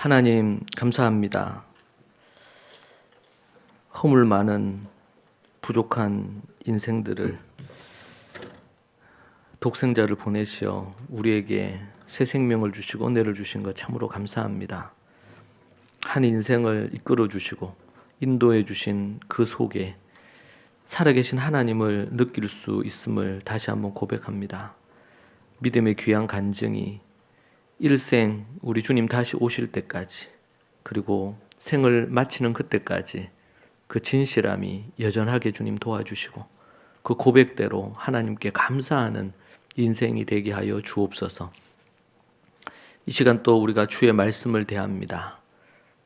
하나님 감사합니다. 허물 많은 부족한 인생들을 독생자를 보내시어 우리에게 새 생명을 주시고 은혜를 주신 것 참으로 감사합니다. 한 인생을 이끌어 주시고 인도해 주신 그 속에 살아계신 하나님을 느낄 수 있음을 다시 한번 고백합니다. 믿음의 귀한 간증이 일생 우리 주님 다시 오실 때까지, 그리고 생을 마치는 그때까지 그 진실함이 여전하게 주님 도와주시고 그 고백대로 하나님께 감사하는 인생이 되게 하여 주옵소서. 이 시간 또 우리가 주의 말씀을 대합니다.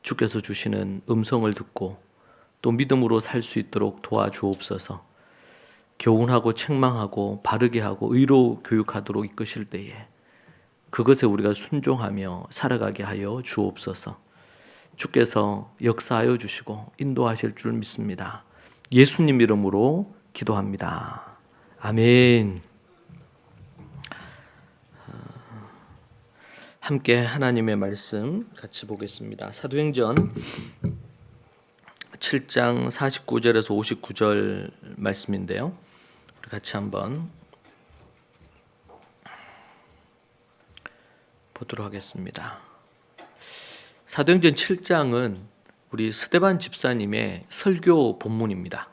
주께서 주시는 음성을 듣고 또 믿음으로 살 수 있도록 도와주옵소서. 교훈하고 책망하고 바르게 하고 의로 교육하도록 이끄실 때에 그것에 우리가 순종하며 살아가게 하여 주옵소서. 주께서 역사하여 주시고 인도하실 줄 믿습니다. 예수님 이름으로 기도합니다. 아멘. 함께 하나님의 말씀 같이 보겠습니다. 사도행전 7장 49절에서 59절 말씀인데요. 우리 같이 한번 보도록 하겠습니다. 사도행전 7장은 우리 스데반 집사님의 설교 본문입니다.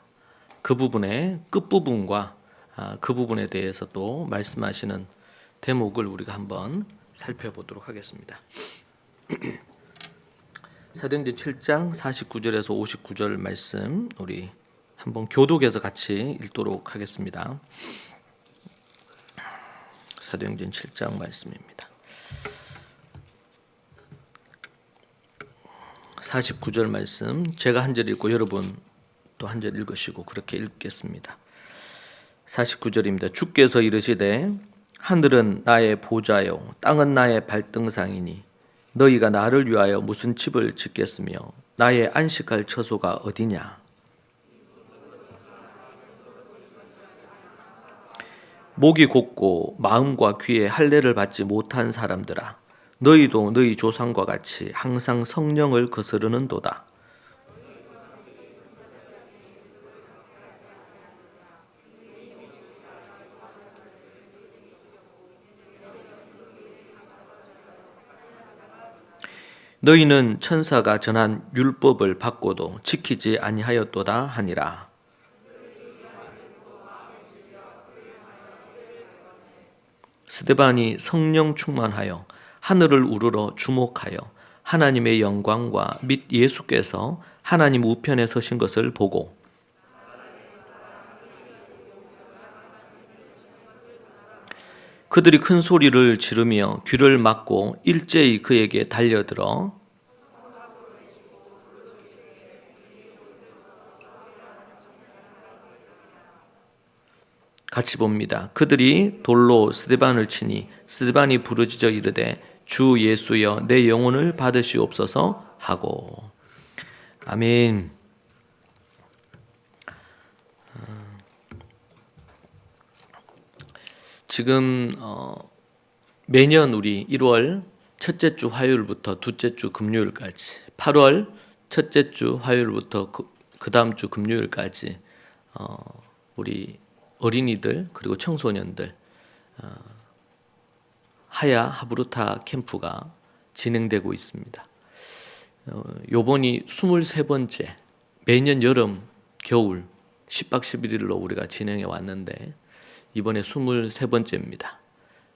그 부분의 끝부분과 그 부분에 대해서 또 말씀하시는 대목을 우리가 한번 살펴보도록 하겠습니다. 사도행전 7장 49절에서 59절 말씀 우리 한번 교독해서 같이 읽도록 하겠습니다. 사도행전 7장 말씀입니다. 49절 말씀 제가 한 절 읽고 여러분 또 한 절 읽으시고 그렇게 읽겠습니다. 49절입니다. 주께서 이르시되 하늘은 나의 보좌요 땅은 나의 발등상이니 너희가 나를 위하여 무슨 집을 짓겠으며 나의 안식할 처소가 어디냐. 목이 곧고 마음과 귀에 할례를 받지 못한 사람들아 너희도 너희 조상과 같이 항상 성령을 거스르는도다. 너희는 천사가 전한 율법을 받고도 지키지 아니하였도다 하니라. 스데반이 성령 충만하여 하늘을 우러러 주목하여 하나님의 영광과 및 예수께서 하나님 우편에 서신 것을 보고 그들이 큰 소리를 지르며 귀를 막고 일제히 그에게 달려들어 같이 봅니다. 그들이 돌로 스데반을 치니 스데반이 부르짖어 이르되 주 예수여 내 영혼을 받으시옵소서 하고. 아멘. 지금 매년 우리 1월 첫째 주 화요일부터 둘째 주 금요일까지 8월 첫째 주 화요일부터 그 다음 주 금요일까지 우리 어린이들 그리고 청소년들 하야 하브루타 캠프가 진행되고 있습니다. 요번이 23번째, 매년 여름, 겨울 10박 11일로 우리가 진행해 왔는데 이번에 23번째입니다.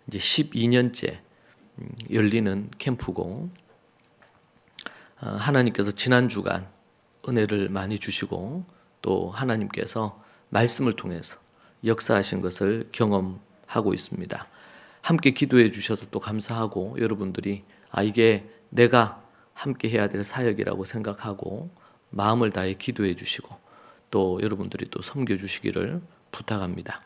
이제 12년째 열리는 캠프고 하나님께서 지난 주간 은혜를 많이 주시고 또 하나님께서 말씀을 통해서 역사하신 것을 경험하고 있습니다. 함께 기도해 주셔서 또 감사하고 여러분들이 이게 내가 함께 해야 될 사역이라고 생각하고 마음을 다해 기도해 주시고 또 여러분들이 또 섬겨 주시기를 부탁합니다.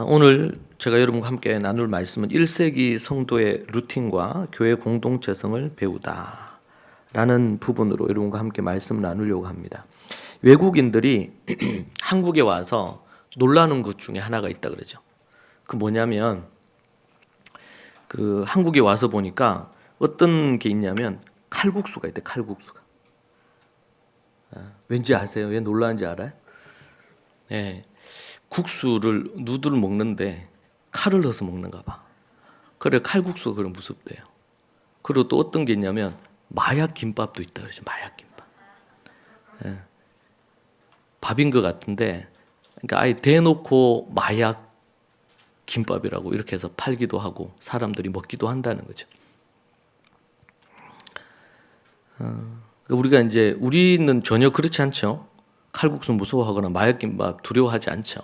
오늘 제가 여러분과 함께 나눌 말씀은 1세기 성도의 루틴과 교회 공동체성을 배우다 라는 부분으로 여러분과 함께 말씀을 나누려고 합니다. 외국인들이 한국에 와서 놀라는 것 중에 하나가 있다 그러죠. 그 뭐냐면 그 한국에 와서 보니까 어떤 게 있냐면 칼국수가 있대. 칼국수가. 왠지 아세요? 왜 놀라는지 알아요? 예, 국수를 누들 먹는데 칼을 넣어서 먹는가 봐. 그래 칼국수가 그럼 무섭대요. 그리고 또 어떤 게 있냐면 마약 김밥도 있다 그러죠. 마약 김밥. 예, 밥인 것 같은데 그러니까 아예 대놓고 마약 김밥이라고 이렇게 해서 팔기도 하고 사람들이 먹기도 한다는 거죠. 우리가 이제 우리는 전혀 그렇지 않죠. 칼국수 무서워하거나 마약김밥 두려워하지 않죠.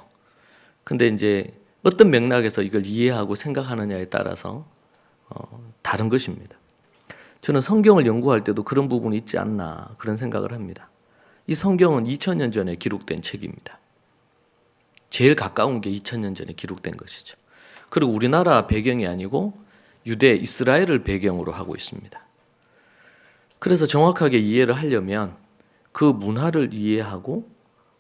근데 이제 어떤 맥락에서 이걸 이해하고 생각하느냐에 따라서 다른 것입니다. 저는 성경을 연구할 때도 그런 부분이 있지 않나 그런 생각을 합니다. 이 성경은 2000년 전에 기록된 책입니다. 제일 가까운 게 2000년 전에 기록된 것이죠. 그리고 우리나라 배경이 아니고 유대 이스라엘을 배경으로 하고 있습니다. 그래서 정확하게 이해를 하려면 그 문화를 이해하고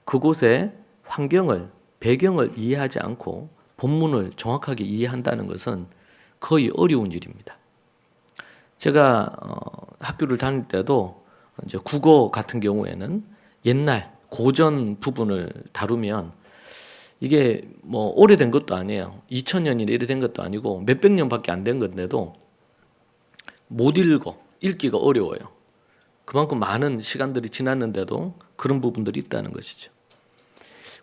그곳의 환경을, 배경을 이해하지 않고 본문을 정확하게 이해한다는 것은 거의 어려운 일입니다. 제가 학교를 다닐 때도 이제 국어 같은 경우에는 옛날 고전 부분을 다루면 이게 뭐 오래된 것도 아니에요. 2000년이나 이래 된 것도 아니고 몇백 년밖에 안 된 건데도 못 읽기가 어려워요. 그만큼 많은 시간들이 지났는데도 그런 부분들이 있다는 것이죠.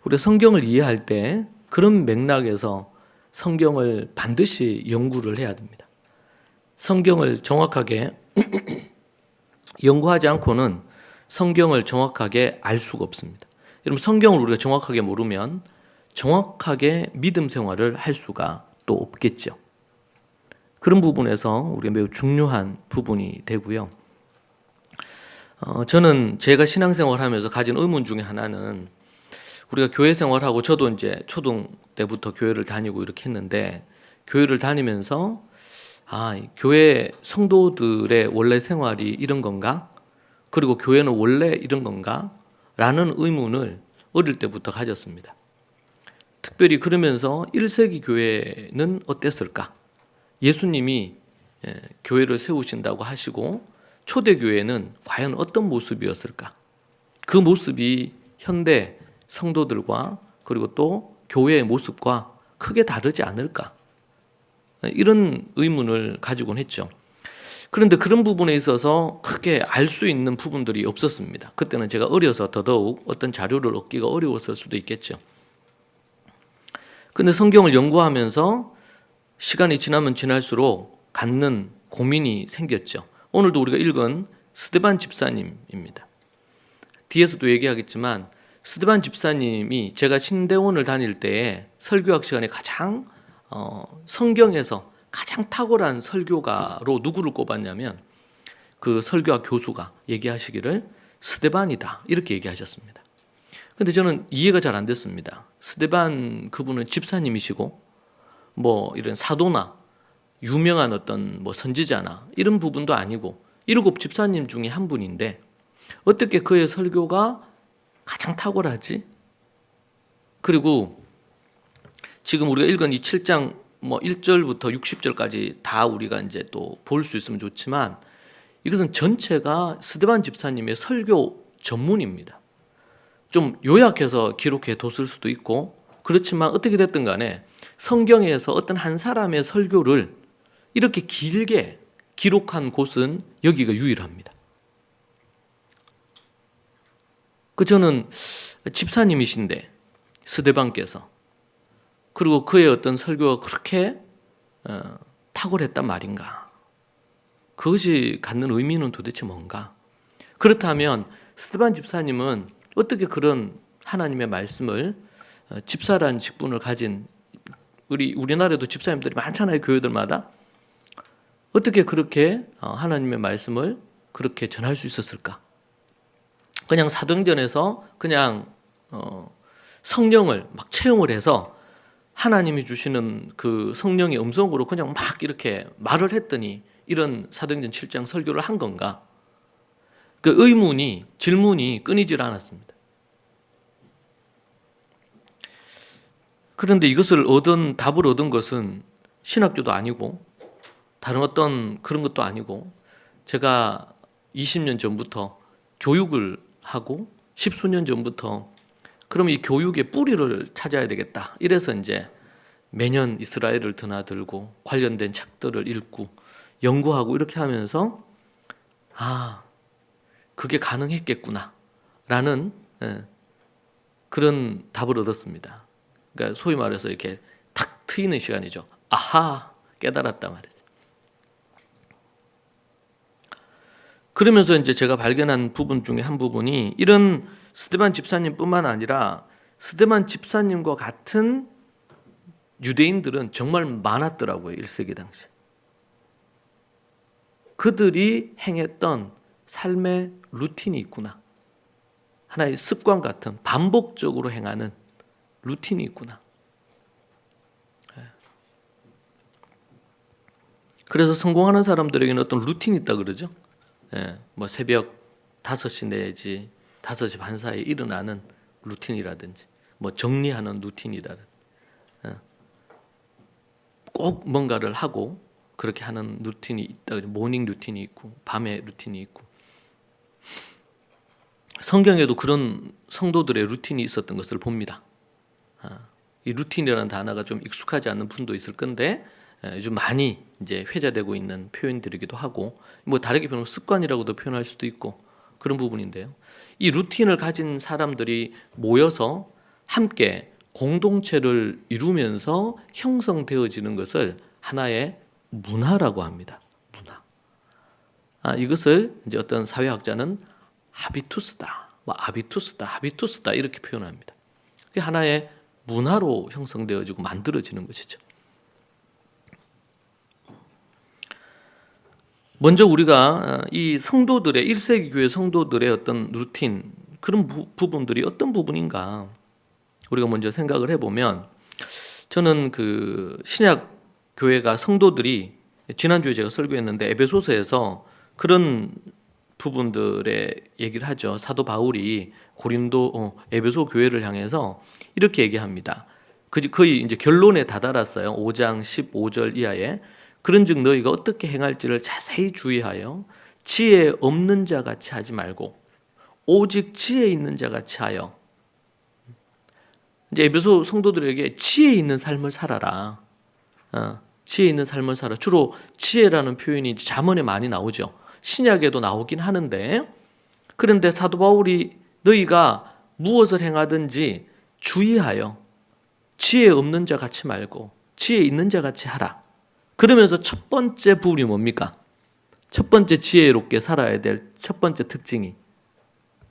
우리가 성경을 이해할 때 그런 맥락에서 성경을 반드시 연구를 해야 됩니다. 성경을 정확하게 연구하지 않고는 성경을 정확하게 알 수가 없습니다. 여러분 성경을 우리가 정확하게 모르면 정확하게 믿음 생활을 할 수가 또 없겠죠. 그런 부분에서 우리가 매우 중요한 부분이 되고요. 저는 제가 신앙생활을 하면서 가진 의문 중에 하나는 우리가 교회 생활하고 저도 이제 초등 때부터 교회를 다니고 이렇게 했는데 교회를 다니면서 교회 성도들의 원래 생활이 이런 건가? 그리고 교회는 원래 이런 건가? 라는 의문을 어릴 때부터 가졌습니다. 특별히 그러면서 1세기 교회는 어땠을까? 예수님이 교회를 세우신다고 하시고 초대교회는 과연 어떤 모습이었을까? 그 모습이 현대 성도들과 그리고 또 교회의 모습과 크게 다르지 않을까? 이런 의문을 가지곤 했죠. 그런데 그런 부분에 있어서 크게 알 수 있는 부분들이 없었습니다. 그때는 제가 어려서 더더욱 어떤 자료를 얻기가 어려웠을 수도 있겠죠. 그런데 성경을 연구하면서 시간이 지나면 지날수록 갖는 고민이 생겼죠. 오늘도 우리가 읽은 스데반 집사님입니다. 뒤에서도 얘기하겠지만 스데반 집사님이 제가 신대원을 다닐 때에 설교학 시간에 가장 성경에서 가장 탁월한 설교가로 누구를 꼽았냐면 그 설교학 교수가 얘기하시기를 스데반이다 이렇게 얘기하셨습니다. 그런데 저는 이해가 잘 안 됐습니다. 스데반 그분은 집사님이시고 뭐 이런 사도나 유명한 어떤 뭐 선지자나 이런 부분도 아니고 7 집사님 중에 한 분인데 어떻게 그의 설교가 가장 탁월하지? 그리고 지금 우리가 읽은 이 7장 뭐 1절부터 60절까지 다 우리가 이제 또 볼 수 있으면 좋지만 이것은 전체가 스데반 집사님의 설교 전문입니다. 좀 요약해서 기록해 뒀을 수도 있고 그렇지만 어떻게 됐든 간에 성경에서 어떤 한 사람의 설교를 이렇게 길게 기록한 곳은 여기가 유일합니다. 저는 집사님이신데 스데반께서 그리고 그의 어떤 설교가 그렇게 탁월했단 말인가? 그것이 갖는 의미는 도대체 뭔가? 그렇다면 스데반 집사님은 어떻게 그런 하나님의 말씀을 집사라는 직분을 가진 우리나라에도 집사님들이 많잖아요. 교회들마다. 어떻게 그렇게 하나님의 말씀을 그렇게 전할 수 있었을까? 그냥 사도행전에서 그냥 성령을 막 체험을 해서 하나님이 주시는 그 성령의 음성으로 그냥 막 이렇게 말을 했더니 이런 사도행전 7장 설교를 한 건가? 그 질문이 끊이질 않았습니다. 그런데 이것을 답을 얻은 것은 신학교도 아니고 다른 어떤 그런 것도 아니고 제가 20년 전부터 교육을 하고 십수년 전부터 그럼 이 교육의 뿌리를 찾아야 되겠다. 이래서 이제 매년 이스라엘을 드나들고 관련된 책들을 읽고 연구하고 이렇게 하면서 그게 가능했겠구나 라는 그런 답을 얻었습니다. 그러니까 소위 말해서 이렇게 탁 트이는 시간이죠. 아하, 깨달았단 말이죠. 그러면서 이제 제가 발견한 부분 중에 한 부분이 이런 스데반 집사님뿐만 아니라 스데반 집사님과 같은 유대인들은 정말 많았더라고요. 1세기 당시. 그들이 행했던 삶의 루틴이 있구나. 하나의 습관 같은 반복적으로 행하는 루틴이 있구나. 그래서 성공하는 사람들에게는 어떤 루틴이 있다 그러죠. 뭐 새벽 5시 내지 5시 반 사이에 일어나는 루틴이라든지 뭐 정리하는 루틴이라든지 꼭 뭔가를 하고 그렇게 하는 루틴이 있다. 모닝 루틴이 있고 밤에 루틴이 있고 성경에도 그런 성도들의 루틴이 있었던 것을 봅니다. 이 루틴이라는 단어가 좀 익숙하지 않는 분도 있을 건데 요즘 많이 이제 회자되고 있는 표현들이기도 하고 뭐 다르게 표현하면 습관이라고도 표현할 수도 있고 그런 부분인데요. 이 루틴을 가진 사람들이 모여서 함께 공동체를 이루면서 형성되어지는 것을 하나의 문화라고 합니다. 문화. 이것을 이제 어떤 사회학자는 하비투스다, 하비투스다 이렇게 표현합니다. 그게 하나의 문화로 형성되어지고 만들어지는 것이죠. 먼저 우리가 이 성도들의 1세기 교회 성도들의 어떤 루틴 그런 부분들이 어떤 부분인가 우리가 먼저 생각을 해보면 저는 그 신약 교회가 성도들이 지난주에 제가 설교했는데 에베소서에서 그런 부분들의 얘기를 하죠. 사도 바울이 고린도 에베소 교회를 향해서 이렇게 얘기합니다. 거의 이제 결론에 다다랐어요. 5장 15절 이하에 그런즉 너희가 어떻게 행할지를 자세히 주의하여 지혜 없는 자 같이 하지 말고 오직 지혜 있는 자 같이 하여 이제 에베소 성도들에게 지혜 있는 삶을 살아라. 지혜 있는 삶을 살아. 주로 지혜라는 표현이 잠언에 많이 나오죠. 신약에도 나오긴 하는데 그런데 사도 바울이 너희가 무엇을 행하든지 주의하여 지혜 없는 자 같이 말고 지혜 있는 자 같이 하라. 그러면서 첫 번째 부분이 뭡니까? 첫 번째 지혜롭게 살아야 될 첫 번째 특징이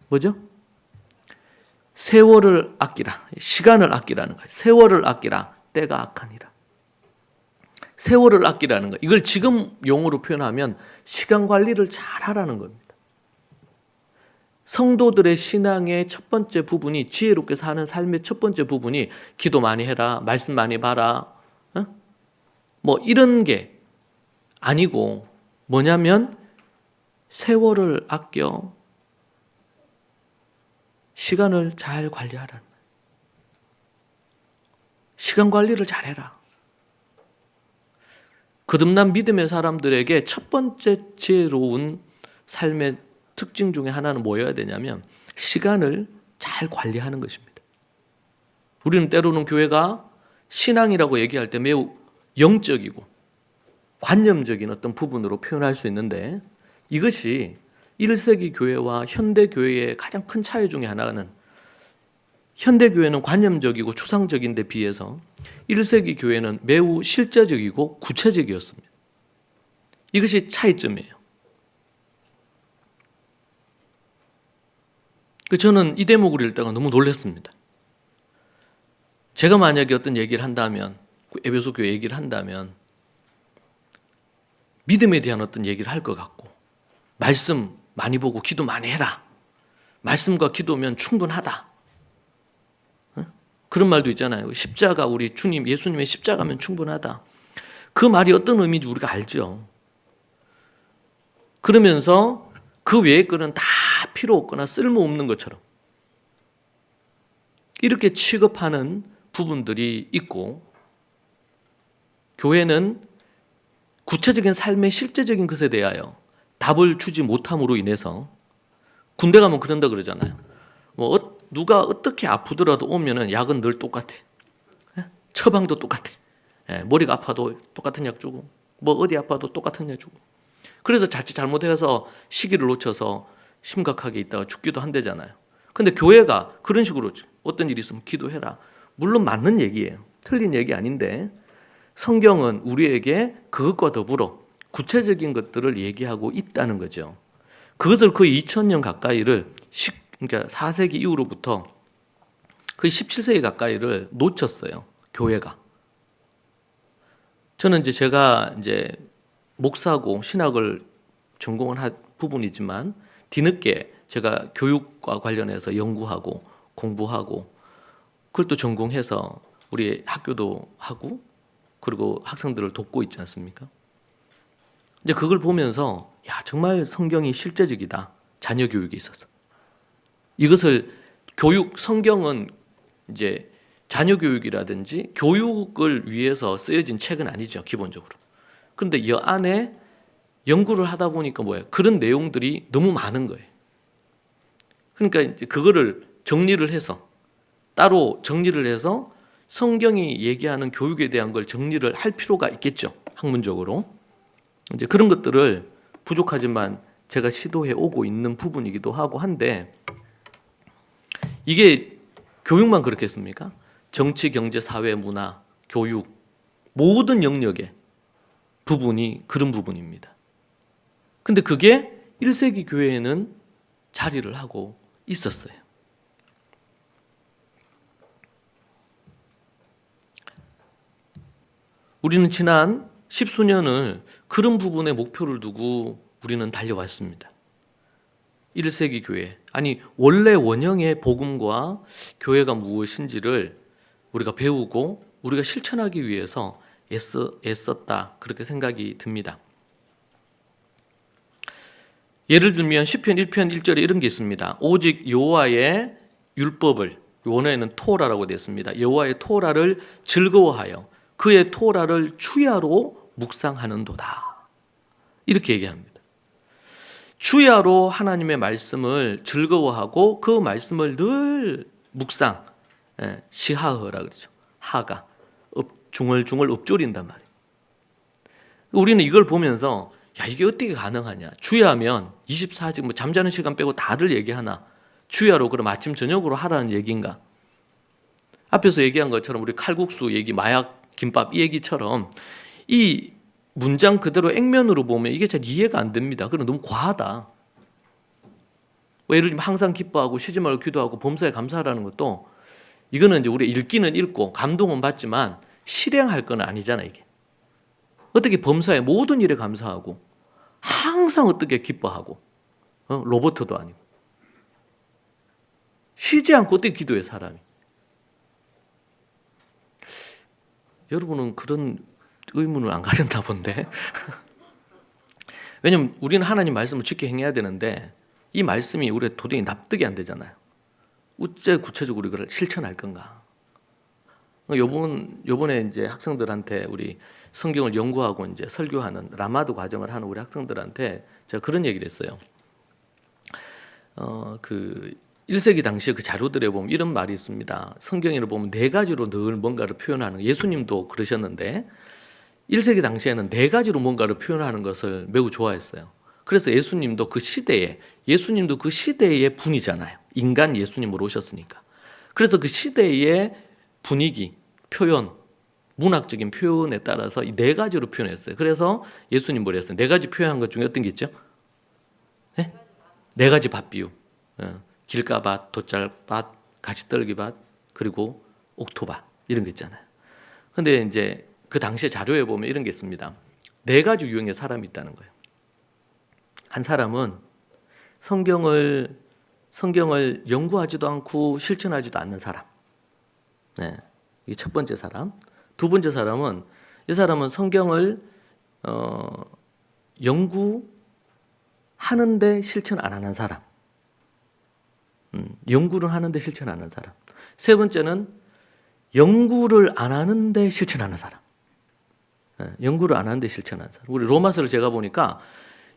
뭐죠? 세월을 아끼라. 시간을 아끼라는 거예요. 세월을 아끼라. 때가 악하니라. 세월을 아끼라는 거. 이걸 지금 용어로 표현하면 시간 관리를 잘하라는 겁니다. 성도들의 신앙의 첫 번째 부분이 지혜롭게 사는 삶의 첫 번째 부분이 기도 많이 해라, 말씀 많이 봐라, 뭐 이런 게 아니고 뭐냐면 세월을 아껴 시간을 잘 관리하라는 거예요. 시간 관리를 잘해라. 거듭난 믿음의 사람들에게 첫 번째 지혜로운 삶의 특징 중에 하나는 뭐여야 되냐면 시간을 잘 관리하는 것입니다. 우리는 때로는 교회가 신앙이라고 얘기할 때 매우 영적이고 관념적인 어떤 부분으로 표현할 수 있는데 이것이 1세기 교회와 현대 교회의 가장 큰 차이 중에 하나는 현대 교회는 관념적이고 추상적인 데 비해서 1세기 교회는 매우 실제적이고 구체적이었습니다. 이것이 차이점이에요. 저는 이 대목을 읽다가 너무 놀랐습니다. 제가 만약에 어떤 얘기를 한다면 에베소 교회 얘기를 한다면 믿음에 대한 어떤 얘기를 할 것 같고 말씀 많이 보고 기도 많이 해라. 말씀과 기도면 충분하다. 그런 말도 있잖아요. 십자가 우리 주님 예수님의 십자가면 충분하다. 그 말이 어떤 의미인지 우리가 알죠. 그러면서 그 외의 거는 다 필요 없거나 쓸모없는 것처럼 이렇게 취급하는 부분들이 있고 교회는 구체적인 삶의 실제적인 것에 대하여 답을 주지 못함으로 인해서 군대 가면 그런다 그러잖아요. 뭐 누가 어떻게 아프더라도 오면은 약은 늘 똑같아. 처방도 똑같아. 머리가 아파도 똑같은 약 주고 뭐 어디 아파도 똑같은 약 주고. 그래서 자칫 잘못해서 시기를 놓쳐서 심각하게 있다가 죽기도 한대잖아요. 근데 교회가 그런 식으로 어떤 일이 있으면 기도해라. 물론 맞는 얘기예요. 틀린 얘기 아닌데 성경은 우리에게 그것과 더불어 구체적인 것들을 얘기하고 있다는 거죠. 그것을 거의 2000년 가까이를 그러니까 4세기 이후로부터 거의 17세기 가까이를 놓쳤어요. 교회가. 저는 제가 목사고 신학을 전공을 한 부분이지만 뒤늦게 제가 교육과 관련해서 연구하고 공부하고 그걸 또 전공해서 우리 학교도 하고 그리고 학생들을 돕고 있지 않습니까? 이제 그걸 보면서 야 정말 성경이 실제적이다. 자녀 교육에 있어서 이것을 성경은 이제 자녀 교육이라든지 교육을 위해서 쓰여진 책은 아니죠 기본적으로. 그런데 이 안에 연구를 하다 보니까 뭐예요? 그런 내용들이 너무 많은 거예요. 그러니까 이제 그거를 따로 정리를 해서 성경이 얘기하는 교육에 대한 걸 정리를 할 필요가 있겠죠. 학문적으로. 이제 그런 것들을 부족하지만 제가 시도해 오고 있는 부분이기도 하고 한데 이게 교육만 그렇겠습니까? 정치, 경제, 사회, 문화, 교육 모든 영역의 부분이 그런 부분입니다. 근데 그게 1세기 교회에는 자리를 하고 있었어요. 우리는 지난 10수년을 그런 부분에 목표를 두고 우리는 달려왔습니다. 1세기 교회, 원래 원형의 복음과 교회가 무엇인지를 우리가 배우고 우리가 실천하기 위해서 애썼다 그렇게 생각이 듭니다. 예를 들면 시편 1편 1절에 이런 게 있습니다. 오직 여호와의 율법을, 원어에는 토라라고 되어 있습니다. 여호와의 토라를 즐거워하여 그의 토라를 주야로 묵상하는도다. 이렇게 얘기합니다. 주야로 하나님의 말씀을 즐거워하고 그 말씀을 늘 묵상, 시하허라 그러죠. 하가 중얼중얼 읊조린단 말이에요. 우리는 이걸 보면서 야 이게 어떻게 가능하냐? 주야면 24시간 잠자는 시간 빼고 다들 얘기하나? 주야로 그럼 아침 저녁으로 하라는 얘기인가? 앞에서 얘기한 것처럼 우리 칼국수 얘기, 마약 김밥 이 얘기처럼 이 문장 그대로 액면으로 보면 이게 잘 이해가 안 됩니다. 그럼 너무 과하다. 예를 들면 항상 기뻐하고 쉬지 말고 기도하고 범사에 감사하라는 것도 이거는 이제 우리 읽기는 읽고 감동은 받지만 실행할 건 아니잖아 이게. 어떻게 범사에 모든 일에 감사하고 항상 어떻게 기뻐하고 로봇도 아니고 쉬지 않고 어떻게 기도해 사람이. 여러분은 그런 의문을 안 가졌나 본데. 왜냐면 우리는 하나님 말씀을 지켜 행해야 되는데 이 말씀이 우리의 도저히 납득이 안 되잖아요. 어째 구체적으로 이걸 실천할 건가? 요번에 이제 학생들한테 우리 성경을 연구하고 이제 설교하는 라마드 과정을 하는 우리 학생들한테 제가 그런 얘기를 했어요. 그 1세기 당시에 그 자료들에 보면 이런 말이 있습니다. 성경에 보면 네 가지로 늘 뭔가를 표현하는, 예수님도 그러셨는데 1세기 당시에는 네 가지로 뭔가를 표현하는 것을 매우 좋아했어요. 그래서 예수님도 그 시대의 분이잖아요. 인간 예수님으로 오셨으니까. 그래서 그 시대의 분위기, 표현, 문학적인 표현에 따라서 이 네 가지로 표현했어요. 그래서 예수님 뭐라 했어요? 네 가지 표현한 것 중에 어떤 게 있죠? 네 가지 밭 비유. 길가밭, 돛잘밭, 가시떨기밭, 그리고 옥토밭 이런 거 있잖아요. 근데 이제 그 당시에 자료에 보면 이런 게 있습니다. 네 가지 유형의 사람이 있다는 거예요. 한 사람은 성경을 연구하지도 않고 실천하지도 않는 사람. 이게 첫 번째 사람. 두 번째 사람은 이 사람은 성경을 연구하는데 실천 안 하는 사람. 연구를 하는데 실천 안 하는 사람. 세 번째는 연구를 안 하는데 실천하는 사람. 연구를 안 하는데 실천하는 사람. 우리 로마서를 제가 보니까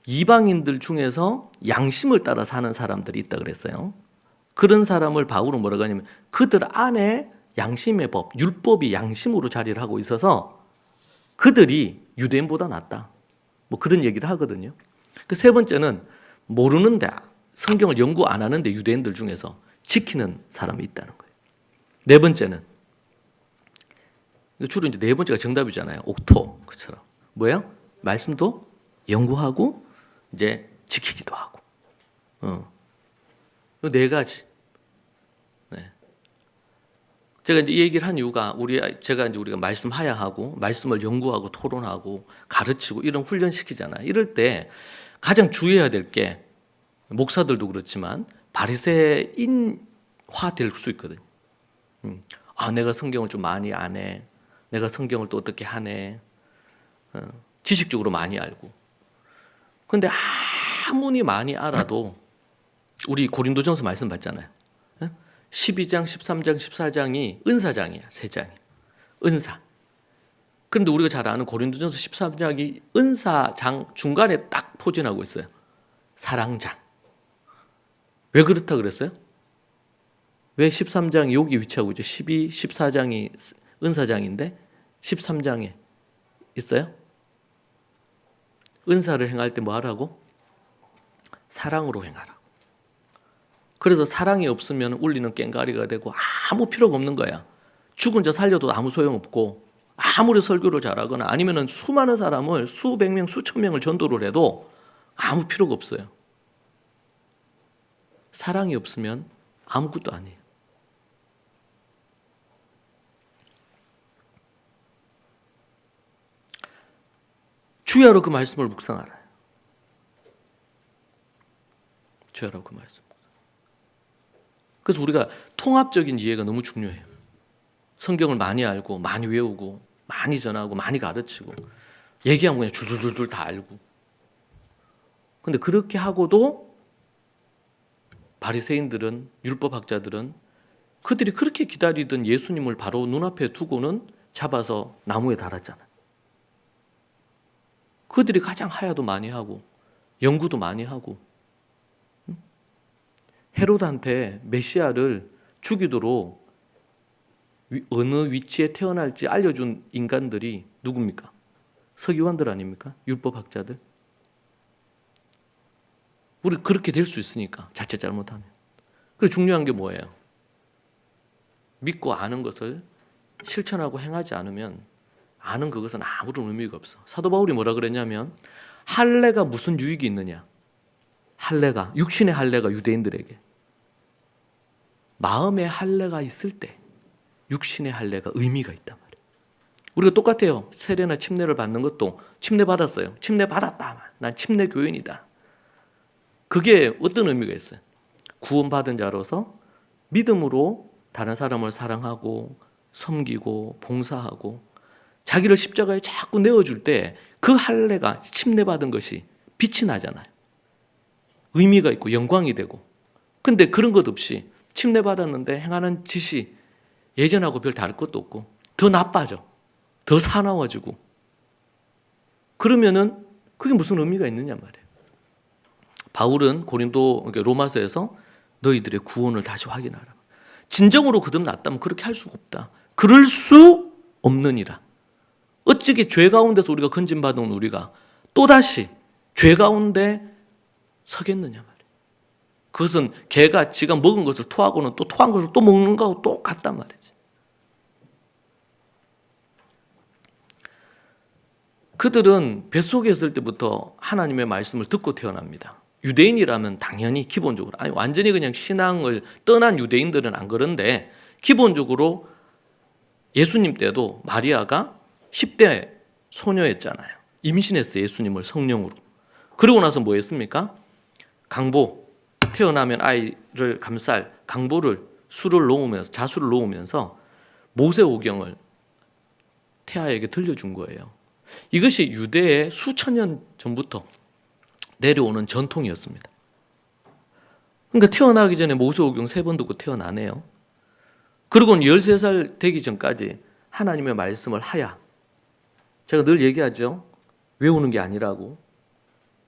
이방인들 중에서 양심을 따라 사는 사람들이 있다 그랬어요. 그런 사람을 바울은 뭐라고 하냐면 그들 안에 양심의 법, 율법이 양심으로 자리를 하고 있어서 그들이 유대인보다 낫다. 뭐 그런 얘기를 하거든요. 그 세 번째는 모르는데 성경을 연구 안 하는데 유대인들 중에서 지키는 사람이 있다는 거예요. 네 번째는 주로 이제 네 번째가 정답이잖아요. 옥토 그처럼 뭐예요? 말씀도 연구하고 이제 지키기도 하고. 네 가지. 네. 제가 이제 이 얘기를 한 이유가 제가 이제 우리가 말씀하야 하고 말씀을 연구하고 토론하고 가르치고 이런 훈련 시키잖아요. 이럴 때 가장 주의해야 될 게 목사들도 그렇지만 바리새인화 될 수 있거든요. 아, 내가 성경을 좀 많이 아네. 내가 성경을 또 어떻게 하네. 지식적으로 많이 알고. 근데 아무리 많이 알아도 우리 고린도전서 말씀 봤잖아요. 12장, 13장, 14장이 은사장이야. 3장이. 은사. 그런데 우리가 잘 아는 고린도전서 13장이 은사장 중간에 딱 포진하고 있어요. 사랑장. 왜 그렇다 그랬어요? 왜 13장이 여기 위치하고 있죠? 12, 14장이 은사장인데 13장에 있어요? 은사를 행할 때 뭐 하라고? 사랑으로 행하라. 그래서 사랑이 없으면 울리는 꽹과리가 되고 아무 필요가 없는 거야. 죽은 자 살려도 아무 소용없고 아무리 설교를 잘하거나 아니면 수많은 사람을 수백 명, 수천 명을 전도를 해도 아무 필요가 없어요. 사랑이 없으면 아무것도 아니에요. 주야로 그 말씀을 묵상하라. 주야로 그 말씀. 그래서 우리가 통합적인 이해가 너무 중요해요. 성경을 많이 알고 많이 외우고 많이 전하고 많이 가르치고 얘기하면 그냥 줄줄줄 다 알고. 근데 그렇게 하고도 바리새인들은 율법학자들은 그들이 그렇게 기다리던 예수님을 바로 눈앞에 두고는 잡아서 나무에 달았잖아요. 그들이 가장 하야도 많이 하고 연구도 많이 하고 헤롯한테 메시아를 죽이도록 어느 위치에 태어날지 알려준 인간들이 누굽니까? 서기관들 아닙니까? 율법학자들. 우리 그렇게 될 수 있으니까 자칫 잘못하면. 그리고 중요한 게 뭐예요? 믿고 아는 것을 실천하고 행하지 않으면 아는 그것은 아무런 의미가 없어. 사도 바울이 뭐라 그랬냐면 할례가 무슨 유익이 있느냐? 할례가 육신의 할례가 유대인들에게 마음의 할례가 있을 때 육신의 할례가 의미가 있단 말이에요. 우리가 똑같아요. 세례나 침례를 받는 것도 침례 받았어요. 침례 받았다. 난 침례 교인이다. 그게 어떤 의미가 있어요? 구원받은 자로서 믿음으로 다른 사람을 사랑하고 섬기고 봉사하고 자기를 십자가에 자꾸 내어줄 때 그 할례가 침례받은 것이 빛이 나잖아요. 의미가 있고 영광이 되고. 근데 그런 것 없이 침례받았는데 행하는 짓이 예전하고 별 다를 것도 없고 더 나빠져. 더 사나워지고. 그러면은 그게 무슨 의미가 있느냐 말이에요. 바울은 그러니까 로마서에서 너희들의 구원을 다시 확인하라. 진정으로 거듭났다면 그렇게 할 수가 없다. 그럴 수 없느니라. 어찌게 죄 가운데서 우리가 건진받은 우리가 또다시 죄 가운데 서겠느냐 말이에요. 그것은 개가 지가 먹은 것을 토하고는 또 토한 것을 또 먹는 거하고 똑같단 말이지. 그들은 뱃속에 있을 때부터 하나님의 말씀을 듣고 태어납니다. 유대인이라면 당연히 기본적으로 아니 완전히 그냥 신앙을 떠난 유대인들은 안 그런데 기본적으로 예수님 때도 마리아가 10대 소녀였잖아요. 임신했어요. 예수님을 성령으로. 그러고 나서 뭐 했습니까? 강보, 태어나면 아이를 감쌀 강보를 술을 놓으면서 자수를 놓으면서 모세오경을 태아에게 들려준 거예요. 이것이 유대의 수천 년 전부터 내려오는 전통이었습니다. 그러니까 태어나기 전에 모세오경 3번 듣고 태어나네요. 그리고는 13살 되기 전까지 하나님의 말씀을 하야 제가 늘 얘기하죠. 외우는 게 아니라고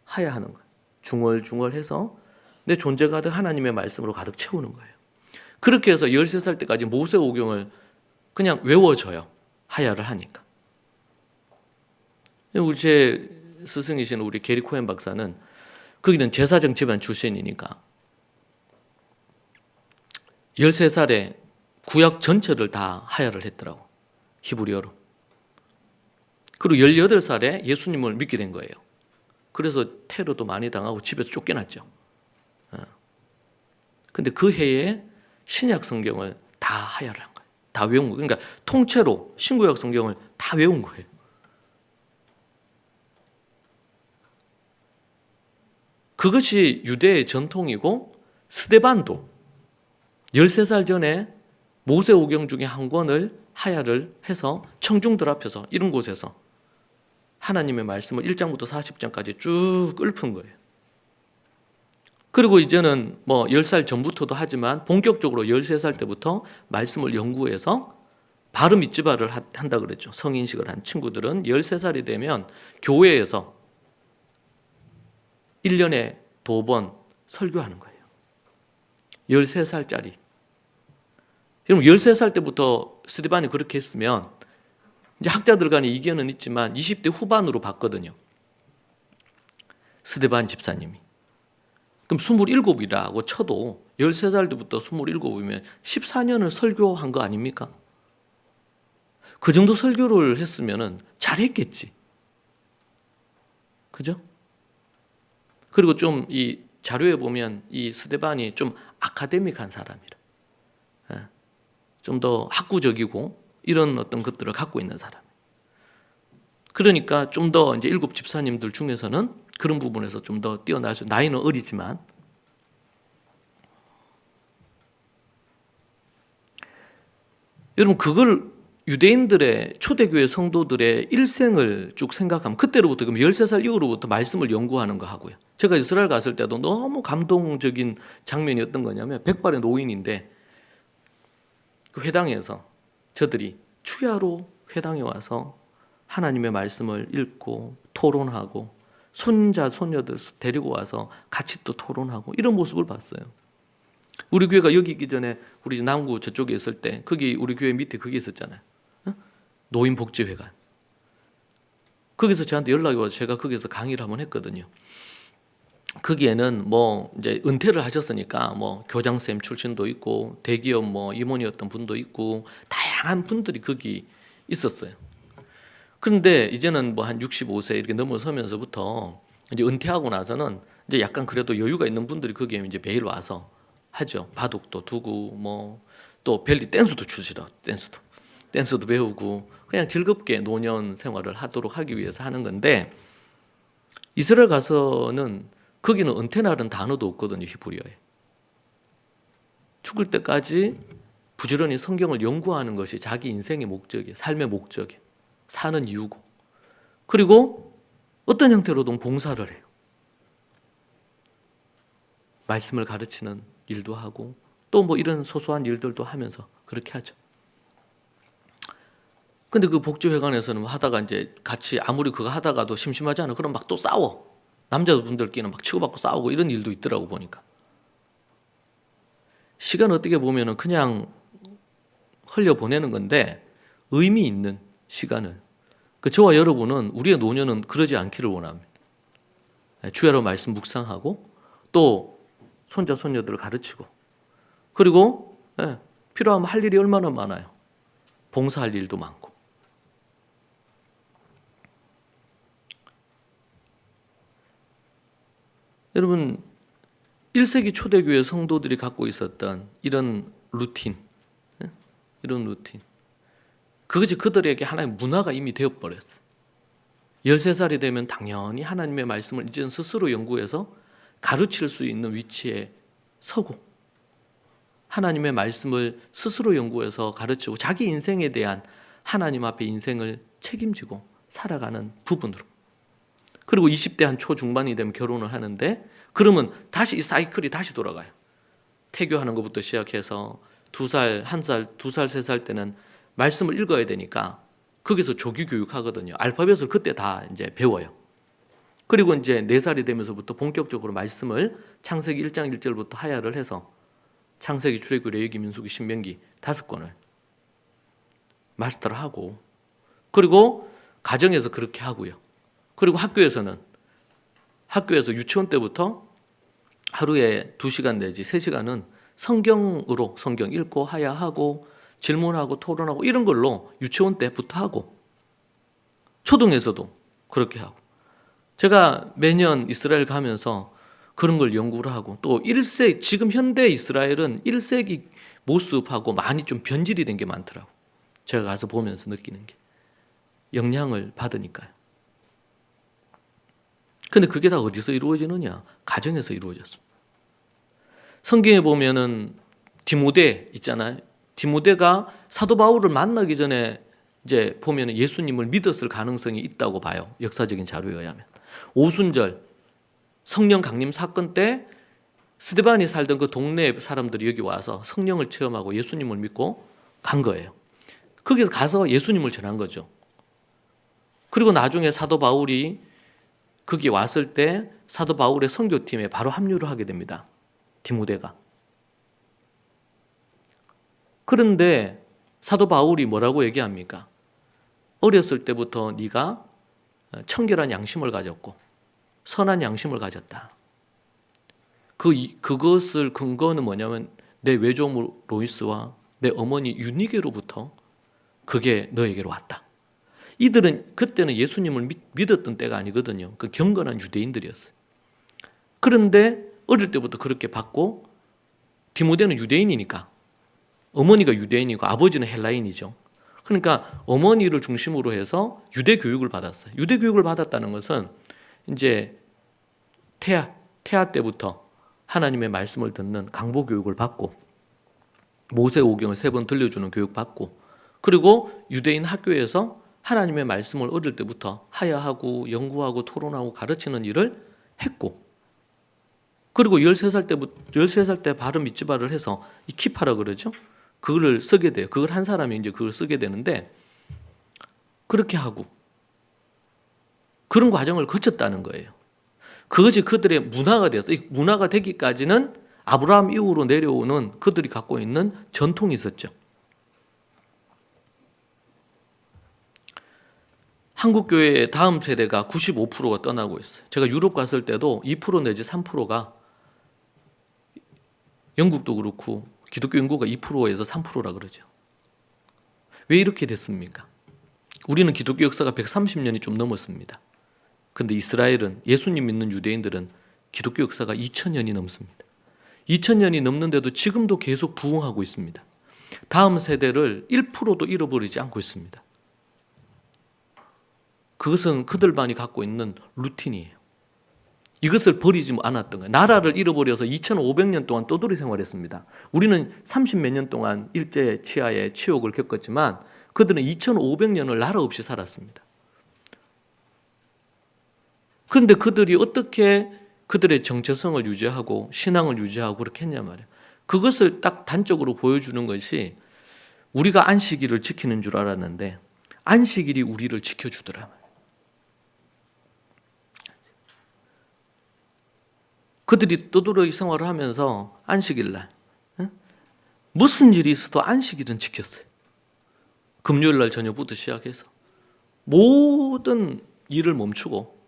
하야하는 거예요. 중얼중얼해서 내 존재가 가득 하나님의 말씀으로 가득 채우는 거예요. 그렇게 해서 13살 때까지 모세오경을 그냥 외워져요. 하야를 하니까. 우리 제 스승이신 우리 게리 코엔 박사는 거기는 제사장 집안 출신이니까 13살에 구약 전체를 다 하야를 했더라고. 히브리어로. 그리고 18살에 예수님을 믿게 된 거예요. 그래서 테러도 많이 당하고 집에서 쫓겨났죠. 근데 그 해에 신약 성경을 다 하야를 한 거예요. 다 외운 거예요. 그러니까 통째로 신구약 성경을 다 외운 거예요. 그것이 유대의 전통이고 스데반도 13살 전에 모세오경 중에 한 권을 하야를 해서 청중들 앞에서 이런 곳에서 하나님의 말씀을 1장부터 40장까지 쭉 읊은 거예요. 그리고 이제는 뭐 10살 전부터도 하지만 본격적으로 13살 때부터 말씀을 연구해서 바르 미츠바를 한다 그랬죠. 성인식을 한 친구들은 13살이 되면 교회에서 1년에 2번 설교하는 거예요. 13살짜리. 그럼 13살 때부터 스데반이 그렇게 했으면 이제 학자들 간에 이견은 있지만 20대 후반으로 봤거든요. 스데반 집사님이. 그럼 27이라고 쳐도 13살 때부터 27이면 14년을 설교한 거 아닙니까? 그 정도 설교를 했으면 잘했겠지. 그죠? 그리고 좀 이 자료에 보면 이 스데반이 좀 아카데믹한 사람이라. 좀 더 학구적이고 이런 어떤 것들을 갖고 있는 사람. 그러니까 좀 더 이제 7 집사님들 중에서는 그런 부분에서 좀 더 뛰어나죠. 나이는 어리지만. 여러분 그걸 유대인들의 초대교회 성도들의 일생을 쭉 생각하면 그때로부터 그럼 13살 이후로부터 말씀을 연구하는 거 하고요. 제가 이스라엘 갔을 때도 너무 감동적인 장면이 어떤 거냐면 백발의 노인인데 그 회당에서 저들이 추야로 회당에 와서 하나님의 말씀을 읽고 토론하고 손자 손녀들 데리고 와서 같이 또 토론하고 이런 모습을 봤어요. 우리 교회가 여기 있기 전에 우리 남구 저쪽에 있을 때 거기 우리 교회 밑에 그게 있었잖아요. 노인복지회관. 거기서 저한테 연락이 와서 제가 거기서 강의를 한번 했거든요. 거기에는 뭐 이제 은퇴를 하셨으니까 뭐 교장선생님 출신도 있고 대기업 뭐 임원이었던 분도 있고 다양한 분들이 거기 있었어요. 그런데 이제는 뭐 한 65세 이렇게 넘어서면서부터 이제 은퇴하고 나서는 이제 약간 그래도 여유가 있는 분들이 거기에 이제 매일 와서 하죠. 바둑도 두고 뭐 또 벨리 댄스도 추시라. 댄스도 배우고 그냥 즐겁게 노년 생활을 하기 위해서 하는 건데 이스라엘 가서는 거기는 은퇴라는 단어도 없거든요. 히브리어에. 죽을 때까지 부지런히 성경을 연구하는 것이 자기 인생의 목적이에요. 삶의 목적이에요. 사는 이유고. 그리고 어떤 형태로든 봉사를 해요. 말씀을 가르치는 일도 하고 또 뭐 이런 소소한 일들도 하면서 그렇게 하죠. 근데 그 복지회관에서는 하다가 이제 같이 아무리 그거 하다가도 심심하지 않아. 그럼 막 또 싸워. 남자분들끼리는 막 치고받고 싸우고 이런 일도 있더라고 보니까. 시간 어떻게 보면은 그냥 흘려보내는 건데 의미 있는 시간을. 그 저와 여러분은 우리의 노년은 그러지 않기를 원합니다. 주야로 말씀 묵상하고 또 손자 손녀들을 가르치고 그리고 필요하면 할 일이 얼마나 많아요. 봉사할 일도 많고. 여러분 1세기 초대교회 성도들이 갖고 있었던 이런 루틴, 이런 루틴, 그것이 그들에게 하나의 문화가 이미 되어버렸어요. 13살이 되면 당연히 하나님의 말씀을 이제는 스스로 연구해서 가르칠 수 있는 위치에 서고 하나님의 말씀을 스스로 연구해서 가르치고 자기 인생에 대한 하나님 앞에 인생을 책임지고 살아가는 부분으로. 그리고 20대 한 초중반이 되면 결혼을 하는데 그러면 다시 이 사이클이 다시 돌아가요. 태교하는 것부터 시작해서 2살, 1살, 2살, 3살 때는 말씀을 읽어야 되니까 거기서 조기 교육하거든요. 알파벳을 그때 다 이제 배워요. 그리고 이제 4살이 되면서부터 본격적으로 말씀을 창세기 1장 1절부터 하야를 해서 창세기, 출애굽기, 레위기, 민수기, 신명기 5권을 마스터를 하고, 그리고 가정에서 그렇게 하고요. 그리고 학교에서 유치원 때부터 하루에 2시간 내지 3시간은 성경으로 성경 읽고 하야하고 질문하고 토론하고 이런 걸로 유치원 때부터 하고, 초등에서도 그렇게 하고, 제가 매년 이스라엘 가면서 그런 걸 연구를 하고, 또 1세기, 지금 현대 이스라엘은 1세기 모습하고 많이 좀 변질이 된 게 많더라고. 제가 가서 보면서 느끼는 게, 영향을 받으니까요. 근데 그게 다 어디서 이루어지느냐? 가정에서 이루어졌습니다. 성경에 보면은 디모데 있잖아요. 디모데가 사도 바울을 만나기 전에 이제 보면은 예수님을 믿었을 가능성이 있다고 봐요. 역사적인 자료에 의하면. 오순절 성령 강림 사건 때 스데반이 살던 그 동네 사람들이 여기 와서 성령을 체험하고 예수님을 믿고 간 거예요. 거기서 가서 예수님을 전한 거죠. 그리고 나중에 사도 바울이 거기 왔을 때 사도 바울의 선교팀에 바로 합류를 하게 됩니다. 디모데가. 그런데 사도 바울이 뭐라고 얘기합니까? 어렸을 때부터 네가 청결한 양심을 가졌고 선한 양심을 가졌다. 그것을 근거는 뭐냐면 내 외조모 로이스와 내 어머니 유니게로부터 그게 너에게로 왔다. 이들은 그때는 예수님을 믿었던 때가 아니거든요. 그 경건한 유대인들이었어요. 그런데 어릴 때부터 그렇게 받고, 디모데는 유대인이니까, 어머니가 유대인이고 아버지는 헬라인이죠. 그러니까 어머니를 중심으로 해서 유대 교육을 받았어요. 유대 교육을 받았다는 것은 이제 태아 때부터 하나님의 말씀을 듣는 강보 교육을 받고, 모세오경을 3번 들려주는 교육 받고, 그리고 유대인 학교에서 하나님의 말씀을 어릴 때부터 하야하고 연구하고 토론하고 가르치는 일을 했고, 그리고 13살 때 바로 밑지발을 해서 이 키파라 그러죠. 그걸 쓰게 돼요. 그걸 한 사람이 이제 그걸 쓰게 되는데, 그렇게 하고 그런 과정을 거쳤다는 거예요. 그것이 그들의 문화가 되었어요. 이 문화가 되기까지는 아브라함 이후로 내려오는 그들이 갖고 있는 전통이 있었죠. 한국 교회의 다음 세대가 95%가 떠나고 있어요. 제가 유럽 갔을 때도 2% 내지 3%가, 영국도 그렇고 기독교 인구가 2%에서 3%라 그러죠. 왜 이렇게 됐습니까? 우리는 기독교 역사가 130년이 좀 넘었습니다. 근데 이스라엘은, 예수님 믿는 유대인들은 기독교 역사가 2000년이 넘습니다. 2000년이 넘는데도 지금도 계속 부흥하고 있습니다. 다음 세대를 1%도 잃어버리지 않고 있습니다. 그것은 그들만이 갖고 있는 루틴이에요. 이것을 버리지 않았던 거예요. 나라를 잃어버려서 2500년 동안 떠돌이 생활했습니다. 우리는 30몇 년 동안 일제 치하의 치욕을 겪었지만 그들은 2500년을 나라 없이 살았습니다. 그런데 그들이 어떻게 그들의 정체성을 유지하고 신앙을 유지하고 그렇게 했냐 말이에요. 그것을 딱 단적으로 보여주는 것이, 우리가 안식일을 지키는 줄 알았는데 안식일이 우리를 지켜주더라. 그들이 떠돌이 생활을 하면서 안식일날 무슨 일이 있어도 안식일은 지켰어요. 금요일날 저녁부터 시작해서 모든 일을 멈추고,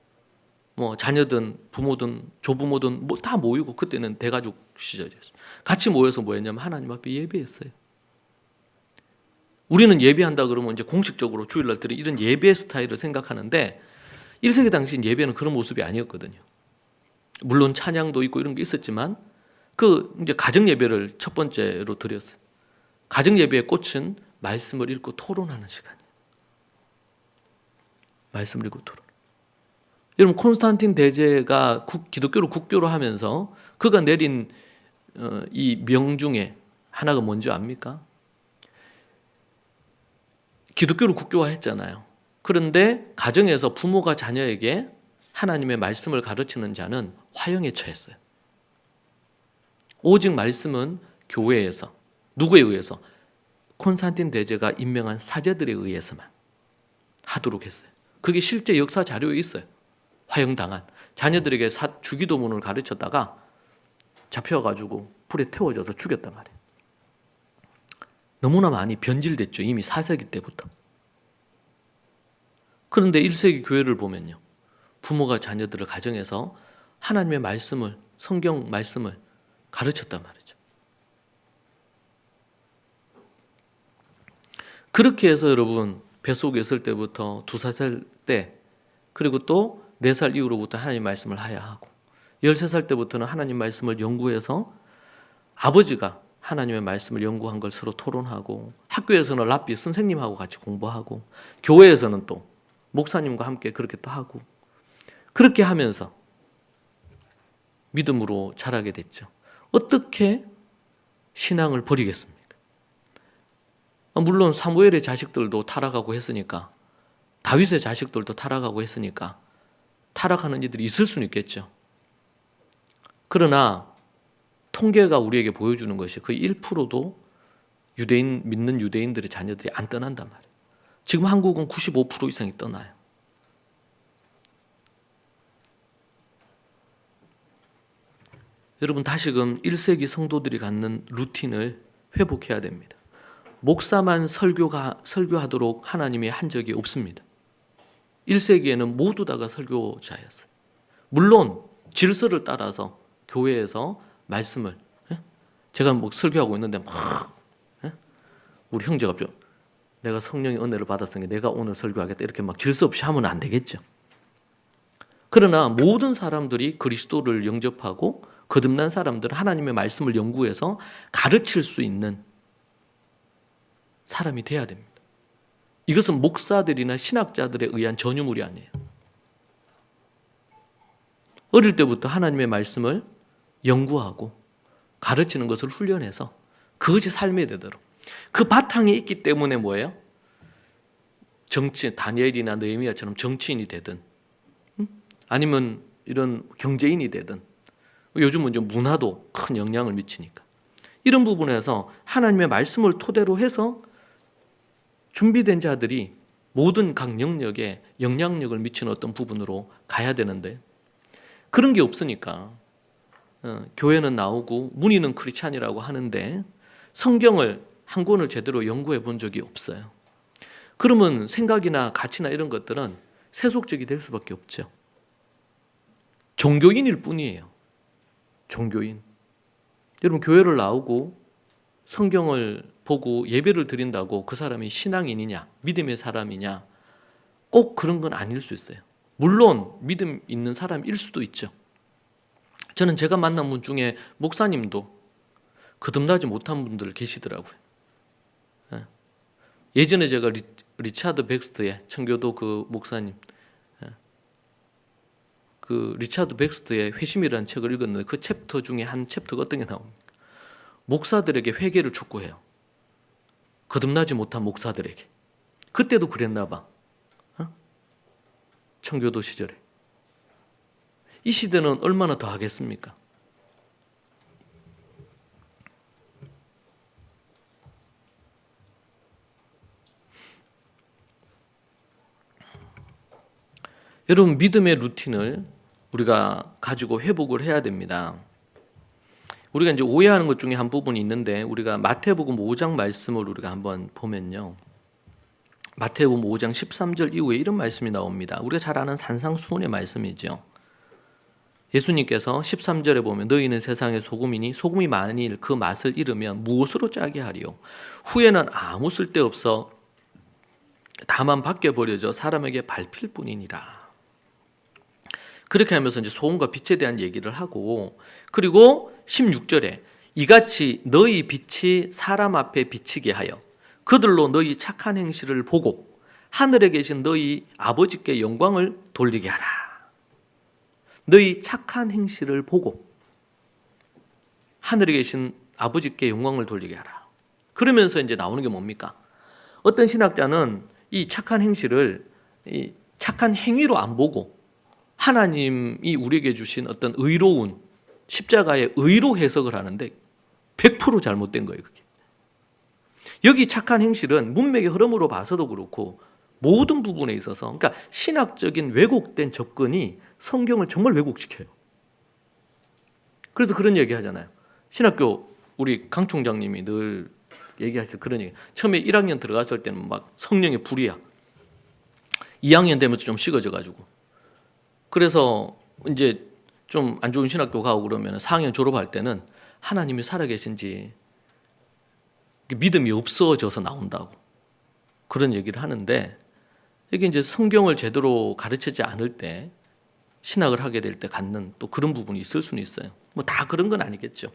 자녀든 부모든 조부모든 다 모이고, 그때는 대가족 시절이었어요. 같이 모여서 뭐 했냐면 하나님 앞에 예배했어요. 우리는 예배한다 그러면 이제 공식적으로 주일날 드리는 이런 예배 스타일을 생각하는데, 1세기 당시 예배는 그런 모습이 아니었거든요. 물론 찬양도 있고 이런 게 있었지만 이제 가정 예배를 첫 번째로 드렸어요. 가정 예배의 꽃은 말씀을 읽고 토론하는 시간이에요. 말씀을 읽고 토론. 여러분, 콘스탄틴 대제가 기독교를 국교로 하면서 그가 내린 이 명 중에 하나가 뭔지 압니까? 기독교를 국교화했잖아요. 그런데 가정에서 부모가 자녀에게 하나님의 말씀을 가르치는 자는 화형에 처했어요. 오직 말씀은 교회에서, 누구에 의해서? 콘스탄틴 대제가 임명한 사제들에 의해서만. 하도록 했어요. 그게 실제 역사 자료에 있어요. 화형당한 자녀들에게 주기도문을 가르쳤다가 잡혀가지고 불에 태워져서 죽였단 말이에요. 너무나 많이 변질됐죠. 이미 4세기 때부터. 그런데 1세기 교회를 보면요, 부모가 자녀들을 가정에서 하나님의 말씀을, 성경 말씀을 가르쳤단 말이죠. 그렇게 해서 여러분, 뱃속에 있을 때부터 2살 때, 그리고 또 4살 이후로부터 하나님 말씀을 해야 하고, 13살 때부터는 하나님 말씀을 연구해서 아버지가 하나님의 말씀을 연구한 걸 서로 토론하고, 학교에서는 랍비 선생님하고 같이 공부하고, 교회에서는 또 목사님과 함께 그렇게 또 하고, 그렇게 하면서 믿음으로 자라게 됐죠. 어떻게 신앙을 버리겠습니까? 물론 사무엘의 자식들도 타락하고 했으니까, 다윗의 자식들도 타락하고 했으니까 타락하는 이들이 있을 수는 있겠죠. 그러나 통계가 우리에게 보여주는 것이 거의 1%도 믿는 유대인들의 자녀들이 안 떠난단 말이에요. 지금 한국은 95% 이상이 떠나요. 여러분, 다시금 1세기 성도들이 갖는 루틴을 회복해야 됩니다. 목사만 설교하도록 하나님이 한 적이 없습니다. 1세기에는 모두 다가 설교자였어요. 물론 질서를 따라서 교회에서 말씀을, 제가 뭐 설교하고 있는데 막 우리 형제가 내가 성령의 은혜를 받았으니 내가 오늘 설교하겠다 이렇게 막 질서 없이 하면 안 되겠죠. 그러나 모든 사람들이 그리스도를 영접하고 거듭난 사람들은 하나님의 말씀을 연구해서 가르칠 수 있는 사람이 돼야 됩니다. 이것은 목사들이나 신학자들에 의한 전유물이 아니에요. 어릴 때부터 하나님의 말씀을 연구하고 가르치는 것을 훈련해서 그것이 삶이 되도록, 그 바탕에 있기 때문에 뭐예요? 다니엘이나 느헤미야처럼 정치인이 되든, 아니면 이런 경제인이 되든, 요즘은 좀 문화도 큰 영향을 미치니까 이런 부분에서 하나님의 말씀을 토대로 해서 준비된 자들이 모든 각 영역에 영향력을 미치는 어떤 부분으로 가야 되는데, 그런 게 없으니까 교회는 나오고 문의는 크리스찬이라고 하는데 성경을 한 권을 제대로 연구해 본 적이 없어요. 그러면 생각이나 가치나 이런 것들은 세속적이 될 수밖에 없죠. 종교인일 뿐이에요. 종교인. 여러분, 교회를 나오고 성경을 보고 예배를 드린다고 그 사람이 신앙인이냐, 믿음의 사람이냐, 꼭 그런 건 아닐 수 있어요. 물론 믿음 있는 사람일 수도 있죠. 저는 제가 만난 분 중에 목사님도 거듭나지 못한 분들 계시더라고요. 예전에 제가 리차드 백스터의, 청교도 그 목사님, 그 리차드 백스터의 회심이라는 책을 읽었는데 그 챕터 중에 한 챕터가 어떤 게 나옵니까? 목사들에게 회개를 촉구해요. 거듭나지 못한 목사들에게. 그때도 그랬나 봐. 청교도 시절에. 이 시대는 얼마나 더 하겠습니까? 여러분, 믿음의 루틴을 우리가 가지고 회복을 해야 됩니다. 우리가 이제 오해하는 것 중에 한 부분이 있는데, 우리가 마태복음 5장 말씀을 우리가 한번 보면요, 마태복음 5장 13절 이후에 이런 말씀이 나옵니다. 우리가 잘 아는 산상수훈의 말씀이죠. 예수님께서 13절에 보면 너희는 세상의 소금이니 소금이 만일 그 맛을 잃으면 무엇으로 짜게 하리요? 후에는 아무 쓸데없어 다만 밖에 버려져 사람에게 밟힐 뿐이니라. 그렇게 하면서 이제 소금과 빛에 대한 얘기를 하고, 그리고 16절에 이같이 너희 빛이 사람 앞에 비치게 하여 그들로 너희 착한 행실을 보고 하늘에 계신 너희 아버지께 영광을 돌리게 하라. 너희 착한 행실을 보고 하늘에 계신 아버지께 영광을 돌리게 하라. 그러면서 이제 나오는 게 뭡니까? 어떤 신학자는 이 착한 행실을 이 착한 행위로 안 보고 하나님이 우리에게 주신 어떤 의로운 십자가의 의로 해석을 하는데 100% 잘못된 거예요. 그게. 여기 착한 행실은 문맥의 흐름으로 봐서도 그렇고 모든 부분에 있어서, 그러니까 신학적인 왜곡된 접근이 성경을 정말 왜곡시켜요. 그래서 그런 얘기 하잖아요. 신학교 우리 강 총장님이 늘 얘기하실 그런 얘기. 처음에 1학년 들어갔을 때는 막 성령의 불이야. 2학년 되면서 좀 식어져가지고. 그래서 이제 좀 안 좋은 신학교 가고 그러면 4학년 졸업할 때는 하나님이 살아계신지 믿음이 없어져서 나온다고. 그런 얘기를 하는데, 이게 이제 성경을 제대로 가르치지 않을 때 신학을 하게 될 때 갖는 또 그런 부분이 있을 수는 있어요. 뭐 다 그런 건 아니겠죠.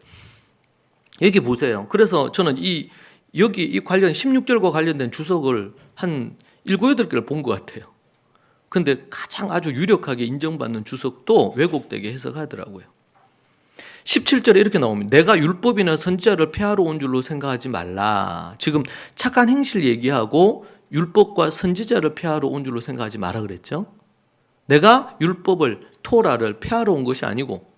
여기 보세요. 그래서 저는 여기 이 관련 16절과 관련된 주석을 한 7, 8개를 본 것 같아요. 근데 가장 아주 유력하게 인정받는 주석도 왜곡되게 해석하더라고요. 17절에 이렇게 나옵니다. 내가 율법이나 선지자를 폐하러 온 줄로 생각하지 말라. 지금 착한 행실 얘기하고 율법과 선지자를 폐하러 온 줄로 생각하지 마라 그랬죠. 내가 율법을, 토라를 폐하러 온 것이 아니고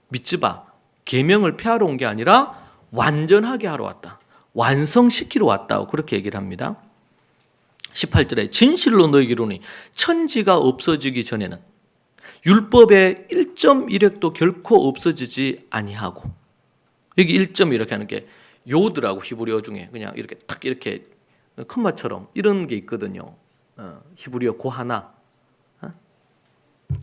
미tz바, 계명을 폐하러 온 게 아니라 완전하게 하러 왔다. 완성시키러 왔다고 그렇게 얘기를 합니다. 18절에 진실로 너희에게 이르노니 천지가 없어지기 전에는 율법의 1.1획도 결코 없어지지 아니하고, 여기 1점 이렇게 하는 게 요드라고 히브리어 중에 그냥 이렇게 탁 이렇게 컴마처럼 이런 게 있거든요. 히브리어 고 하나,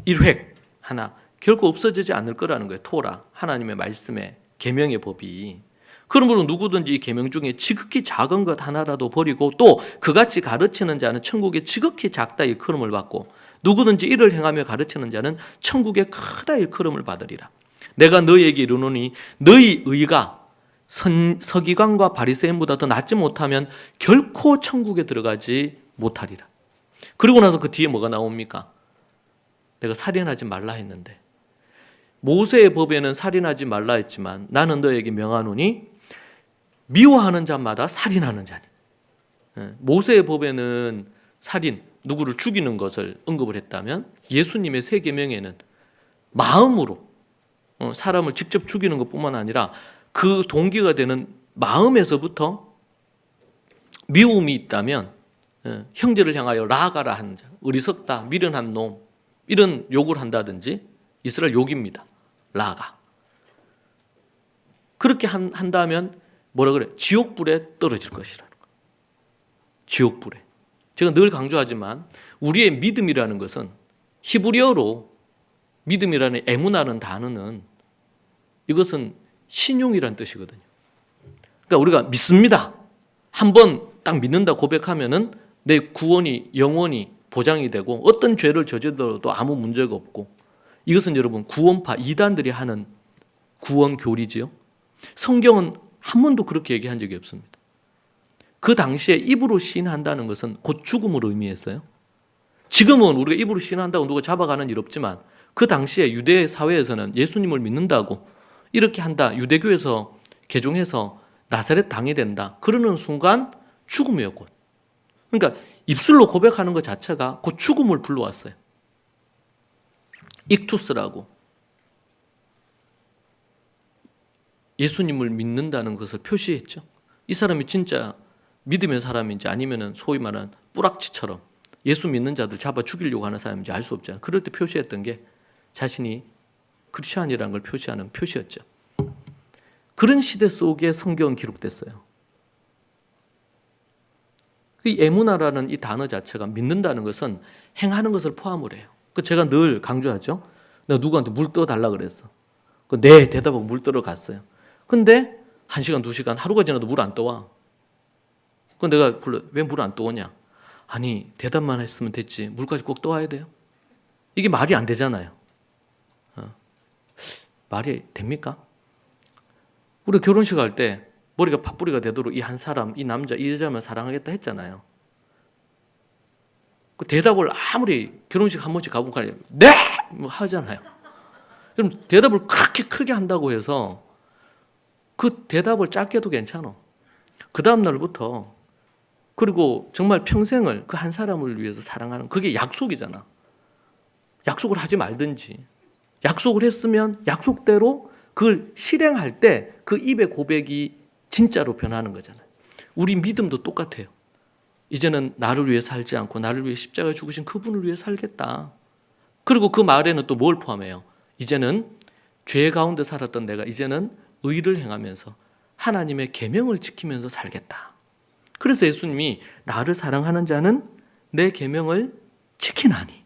1획 하나 결코 없어지지 않을 거라는 거예요. 토라, 하나님의 말씀의 계명의 법이. 그러므로 누구든지 이 계명 중에 지극히 작은 것 하나라도 버리고 또 그같이 가르치는 자는 천국에 지극히 작다 일컬음을 받고, 누구든지 이를 행하며 가르치는 자는 천국에 크다 일컬음을 받으리라. 내가 너희에게 이르노니 너희 의가 서기관과 바리새인보다 더 낫지 못하면 결코 천국에 들어가지 못하리라. 그리고 나서 그 뒤에 뭐가 나옵니까? 내가 살인하지 말라 했는데, 모세의 법에는 살인하지 말라 했지만 나는 너에게 명하노니 미워하는 자마다 살인하는 자니. 모세의 법에는 살인, 누구를 죽이는 것을 언급을 했다면 예수님의 세 계명에는 마음으로 사람을 직접 죽이는 것뿐만 아니라 그 동기가 되는 마음에서부터 미움이 있다면 형제를 향하여 라가라 하는 자, 어리석다, 미련한 놈, 이런 욕을 한다든지, 이스라엘 욕입니다. 라가. 그렇게 한다면 뭐라 그래? 지옥불에 떨어질 것이라는 거예요. 지옥불에. 제가 늘 강조하지만 우리의 믿음이라는 것은 히브리어로 믿음이라는 에무나라는 단어는 이것은 신용이라는 뜻이거든요. 그러니까 우리가 믿습니다. 한번 딱 믿는다 고백하면은 내 구원이 영원히 보장이 되고 어떤 죄를 저질러도 아무 문제가 없고, 이것은 여러분 구원파 이단들이 하는 구원 교리지요. 성경은 한 번도 그렇게 얘기한 적이 없습니다. 그 당시에 입으로 시인한다는 것은 곧 죽음을 의미했어요. 지금은 우리가 입으로 시인한다고 누가 잡아가는 일 없지만 그 당시에 유대 사회에서는 예수님을 믿는다고 이렇게 한다, 유대교에서 개종해서 나사렛 당이 된다, 그러는 순간 죽음이에요. 곧. 그러니까 입술로 고백하는 것 자체가 곧 죽음을 불러왔어요. 익투스라고 예수님을 믿는다는 것을 표시했죠. 이 사람이 진짜 믿음의 사람인지 아니면 소위 말하는 뿌락치처럼 예수 믿는 자들 잡아 죽이려고 하는 사람인지 알 수 없잖아요. 그럴 때 표시했던 게 자신이 크리스천이라는 걸 표시하는 표시였죠. 그런 시대 속에 성경은 기록됐어요. 이 에무나라는 이 단어 자체가 믿는다는 것은 행하는 것을 포함을 해요. 제가 늘 강조하죠. 내가 누구한테 물 떠달라 그랬어. 네, 대답하고 물 떠러 갔어요. 근데 1시간, 2시간, 하루가 지나도 물 안 떠와. 내가 불러, 왜 물 안 떠오냐? 아니, 대답만 했으면 됐지. 물까지 꼭 떠와야 돼요? 이게 말이 안 되잖아요. 말이 됩니까? 우리 결혼식 할 때 머리가 팥뿌리가 되도록 이 한 사람, 이 남자, 이 여자만 사랑하겠다 했잖아요. 그 대답을 아무리 결혼식 한 번씩 가보면 네! 뭐 하잖아요. 그럼 대답을 그렇게 크게 한다고 해서 그 대답을 짧게 해도 괜찮아. 그 다음 날부터, 그리고 정말 평생을 그 한 사람을 위해서 사랑하는, 그게 약속이잖아. 약속을 하지 말든지, 약속을 했으면 약속대로 그걸 실행할 때 그 입의 고백이 진짜로 변하는 거잖아요. 우리 믿음도 똑같아요. 이제는 나를 위해 살지 않고 나를 위해 십자가에 죽으신 그분을 위해 살겠다. 그리고 그 말에는 또 뭘 포함해요? 이제는 죄 가운데 살았던 내가 이제는 의를 행하면서 하나님의 계명을 지키면서 살겠다. 그래서 예수님이 나를 사랑하는 자는 내 계명을 지키나니.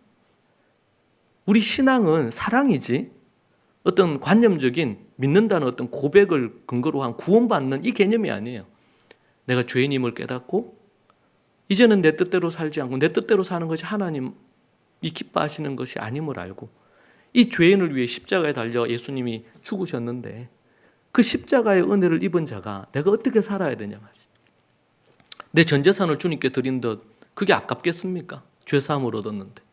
우리 신앙은 사랑이지 어떤 관념적인 믿는다는 어떤 고백을 근거로 한 구원받는 이 개념이 아니에요. 내가 죄인임을 깨닫고 이제는 내 뜻대로 살지 않고 내 뜻대로 사는 것이 하나님이 기뻐하시는 것이 아님을 알고 이 죄인을 위해 십자가에 달려 예수님이 죽으셨는데 그 십자가의 은혜를 입은 자가 내가 어떻게 살아야 되냐 말이죠. 내 전 재산을 주님께 드린 듯 그게 아깝겠습니까? 죄 사함을 얻었는데.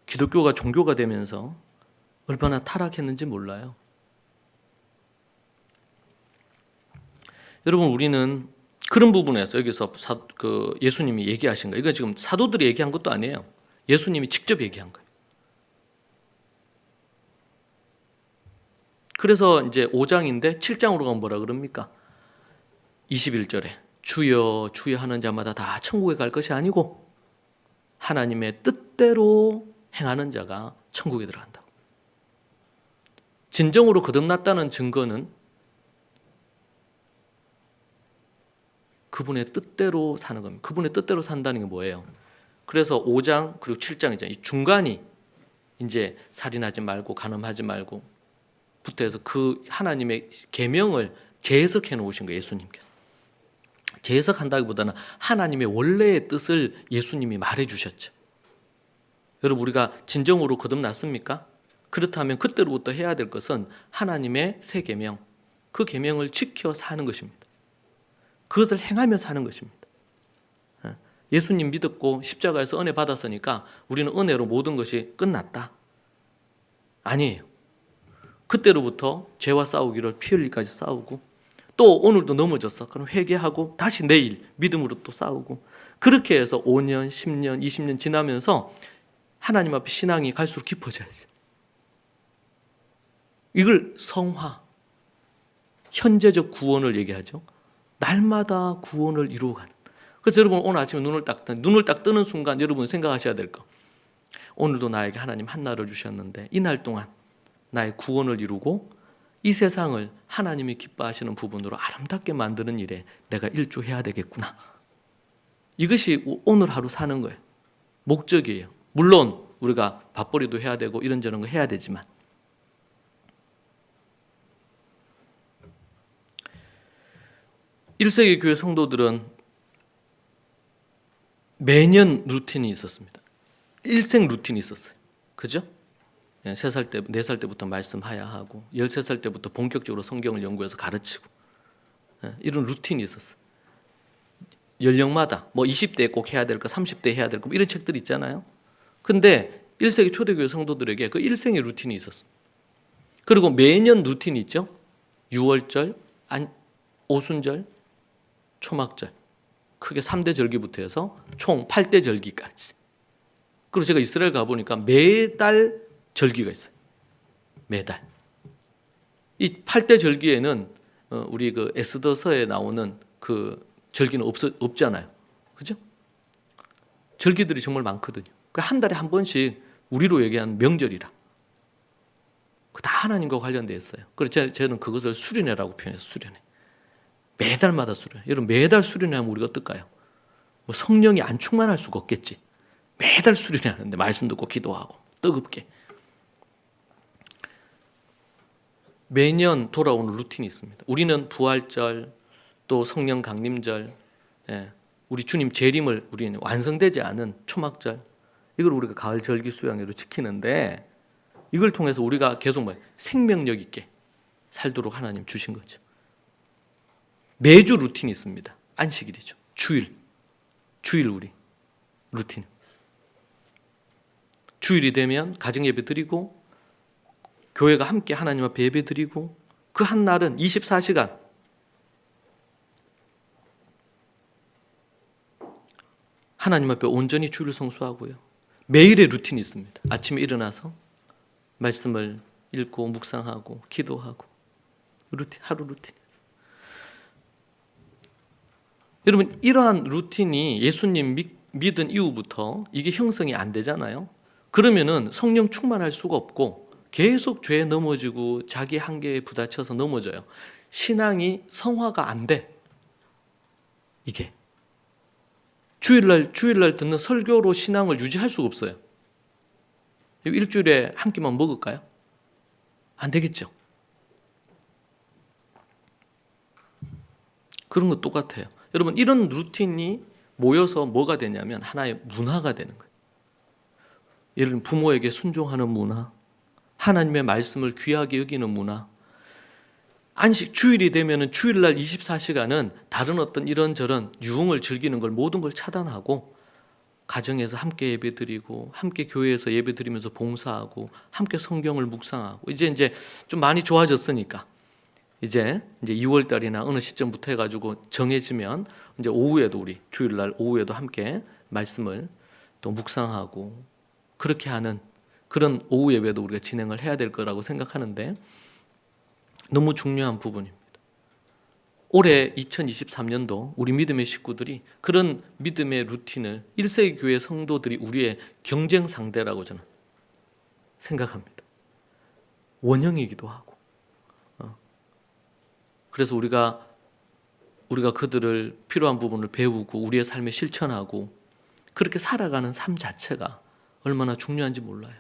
기독교가 종교가 되면서 얼마나 타락했는지 몰라요. 여러분, 우리는 그런 부분에서 여기서 예수님이 얘기하신 거예요. 이거 지금 사도들이 얘기한 것도 아니에요. 예수님이 직접 얘기한 거예요. 그래서 이제 5장인데 7장으로 가면 뭐라 그럽니까? 21절에 주여 주여 하는 자마다 다 천국에 갈 것이 아니고 하나님의 뜻대로 행하는 자가 천국에 들어간다. 진정으로 거듭났다는 증거는 그분의 뜻대로 사는 겁니다. 그분의 뜻대로 산다는 게 뭐예요? 그래서 5장 그리고 7장이잖아요. 이 중간이 이제 살인하지 말고 간음하지 말고 부터 해서 그 하나님의 계명을 재해석해 놓으신 거예요. 예수님께서. 재해석한다기보다는 하나님의 원래의 뜻을 예수님이 말해 주셨죠. 여러분, 우리가 진정으로 거듭났습니까? 그렇다면 그때로부터 해야 될 것은 하나님의 새 계명, 그 계명을 지켜 사는 것입니다. 그것을 행하며 사는 것입니다. 예수님 믿었고 십자가에서 은혜 받았으니까 우리는 은혜로 모든 것이 끝났다. 아니에요. 그때로부터 죄와 싸우기를 피 흘리까지 싸우고 또 오늘도 넘어졌어. 그럼 회개하고 다시 내일 믿음으로 또 싸우고 그렇게 해서 5년, 10년, 20년 지나면서 하나님 앞에 신앙이 갈수록 깊어져야죠. 이걸 성화, 현재적 구원을 얘기하죠. 날마다 구원을 이루어가는. 그래서 여러분 오늘 아침에 눈을 딱 뜨는 순간 여러분 생각하셔야 될 거. 오늘도 나에게 하나님 한날을 주셨는데 이 날 동안 나의 구원을 이루고 이 세상을 하나님이 기뻐하시는 부분으로 아름답게 만드는 일에 내가 일조해야 되겠구나. 이것이 오늘 하루 사는 거예요. 목적이에요. 물론 우리가 밥벌이도 해야 되고 이런저런 거 해야 되지만 1세기 교회 성도들은 매년 루틴이 있었습니다. 일생 루틴이 있었어요. 그죠? 3살 때, 4살 때부터 말씀하야 하고 13살 때부터 본격적으로 성경을 연구해서 가르치고 이런 루틴이 있었어요. 연령마다 뭐 20대에 꼭 해야 될 거, 30대에 해야 될 거 이런 책들이 있잖아요. 근데 1세기 초대교회 성도들에게 그 일생의 루틴이 있었어요. 그리고 매년 루틴이 있죠. 6월절, 오순절, 초막절. 크게 3대 절기부터 해서 총 8대 절기까지. 그리고 제가 이스라엘 가보니까 매달 절기가 있어요. 매달. 이 8대 절기에는 우리 그 에스더서에 나오는 그 절기는 없잖아요. 그죠? 절기들이 정말 많거든요. 한 달에 한 번씩 우리로 얘기하는 명절이라. 다 하나님과 관련되어 있어요. 그래서 저는 그것을 수련회라고 표현해서 수련회. 매달마다 수련회. 여러분 매달 수련회하면 우리가 어떨까요? 뭐 성령이 안 충만할 수가 없겠지. 매달 수련회 하는데 말씀 듣고 기도하고 뜨겁게. 매년 돌아오는 루틴이 있습니다. 우리는 부활절 또 성령 강림절, 우리 주님 재림을 우리는 완성되지 않은 초막절 이걸 우리가 가을 절기 수양회로 지키는데 이걸 통해서 우리가 계속 생명력 있게 살도록 하나님 주신 거죠. 매주 루틴이 있습니다. 안식일이죠. 주일 우리 루틴. 주일이 되면 가정 예배 드리고 교회가 함께 하나님 앞에 예배 드리고 그 한 날은 24시간 하나님 앞에 온전히 주를 성수하고요. 매일의 루틴이 있습니다. 아침에 일어나서 말씀을 읽고 묵상하고 기도하고 루틴, 하루 루틴. 여러분, 이러한 루틴이 예수님 믿은 이후부터 이게 형성이 안 되잖아요. 그러면은 성령 충만할 수가 없고 계속 죄에 넘어지고 자기 한계에 부딪혀서 넘어져요. 신앙이 성화가 안 돼. 이게 주일날 듣는 설교로 신앙을 유지할 수가 없어요. 일주일에 한 끼만 먹을까요? 안 되겠죠. 그런 거 똑같아요. 여러분, 이런 루틴이 모여서 뭐가 되냐면 하나의 문화가 되는 거예요. 예를 들면 부모에게 순종하는 문화, 하나님의 말씀을 귀하게 여기는 문화, 안식 주일이 되면은 주일날 24시간은 다른 어떤 이런저런 유흥을 즐기는 걸 모든 걸 차단하고 가정에서 함께 예배드리고 함께 교회에서 예배드리면서 봉사하고 함께 성경을 묵상하고 이제 좀 많이 좋아졌으니까 이제 2월 달이나 어느 시점부터 해가지고 정해지면 이제 오후에도 우리 주일날 오후에도 함께 말씀을 또 묵상하고 그렇게 하는 그런 오후 예배도 우리가 진행을 해야 될 거라고 생각하는데 너무 중요한 부분입니다. 올해 2023년도 우리 믿음의 식구들이 그런 믿음의 루틴을 1세기 교회 성도들이 우리의 경쟁 상대라고 저는 생각합니다. 원형이기도 하고. 그래서 우리가 그들을 필요한 부분을 배우고 우리의 삶에 실천하고 그렇게 살아가는 삶 자체가 얼마나 중요한지 몰라요.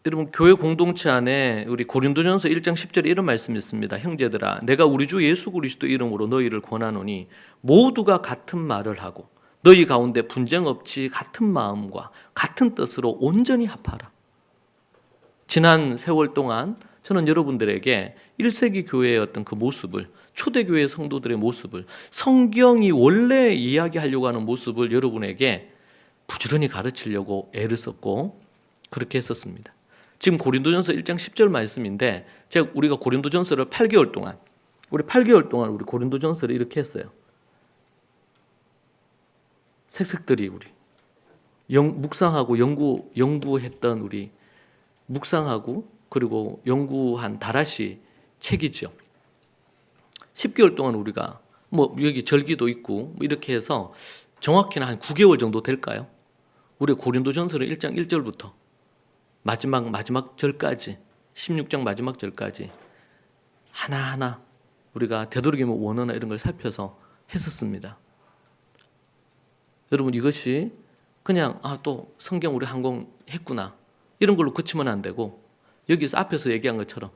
여러분, 교회 공동체 안에 우리 고린도전서 1장 10절에 이런 말씀이 있습니다. 형제들아, 내가 우리 주 예수 그리스도 이름으로 너희를 권하노니 모두가 같은 말을 하고 너희 가운데 분쟁 없이 같은 마음과 같은 뜻으로 온전히 합하라. 지난 세월 동안 저는 여러분들에게 1세기 교회의 어떤 그 모습을, 초대교회 성도들의 모습을, 성경이 원래 이야기하려고 하는 모습을 여러분에게 부지런히 가르치려고 애를 썼고 그렇게 했었습니다. 지금 고린도전서 1장 10절 말씀인데 우리가 고린도전서를 8개월 동안 우리 고린도전서를 이렇게 했어요. 색색들이 우리 묵상하고 연구했던 우리 묵상하고 그리고 연구한 다라시 책이죠. 10개월 동안 우리가 여기 절기도 있고 이렇게 해서 정확히는 한 9개월 정도 될까요? 우리 고린도전서를 1장 1절부터 마지막 절까지 16장 마지막 절까지 하나하나 우리가 되도록이면 원어나 이런 걸 살펴서 했었습니다. 여러분, 이것이 그냥 또 성경 우리 한공 했구나 이런 걸로 그치면 안 되고 여기서 앞에서 얘기한 것처럼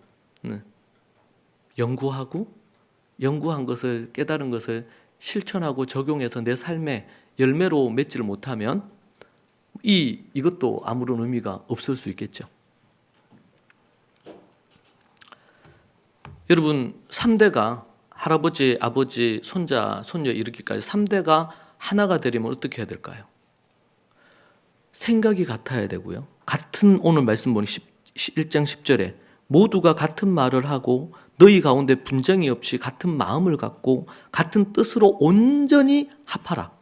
연구한 것을 깨달은 것을 실천하고 적용해서 내 삶의 열매로 맺지를 못하면 이것도 아무런 의미가 없을 수 있겠죠. 여러분, 3대가 할아버지, 아버지, 손자, 손녀 이렇게까지 3대가 하나가 되려면 어떻게 해야 될까요? 생각이 같아야 되고요. 오늘 말씀 보니 1장 10절에 모두가 같은 말을 하고 너희 가운데 분쟁이 없이 같은 마음을 갖고 같은 뜻으로 온전히 합하라.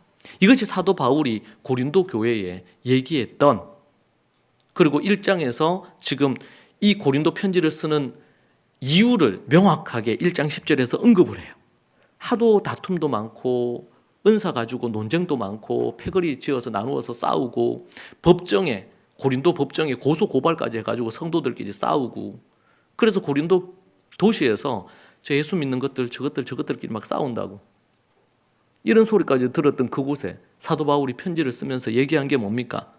이것이 사도 바울이 고린도 교회에 얘기했던, 그리고 1장에서 지금 이 고린도 편지를 쓰는 이유를 명확하게 1장 10절에서 언급을 해요. 하도 다툼도 많고 은사 가지고 논쟁도 많고 패거리 지어서 나누어서 싸우고 고린도 법정에 고소 고발까지 해가지고 성도들끼리 싸우고, 그래서 고린도 도시에서 저 예수 믿는 것들 저것들끼리 막 싸운다고 이런 소리까지 들었던 그곳에 사도 바울이 편지를 쓰면서 얘기한 게 뭡니까?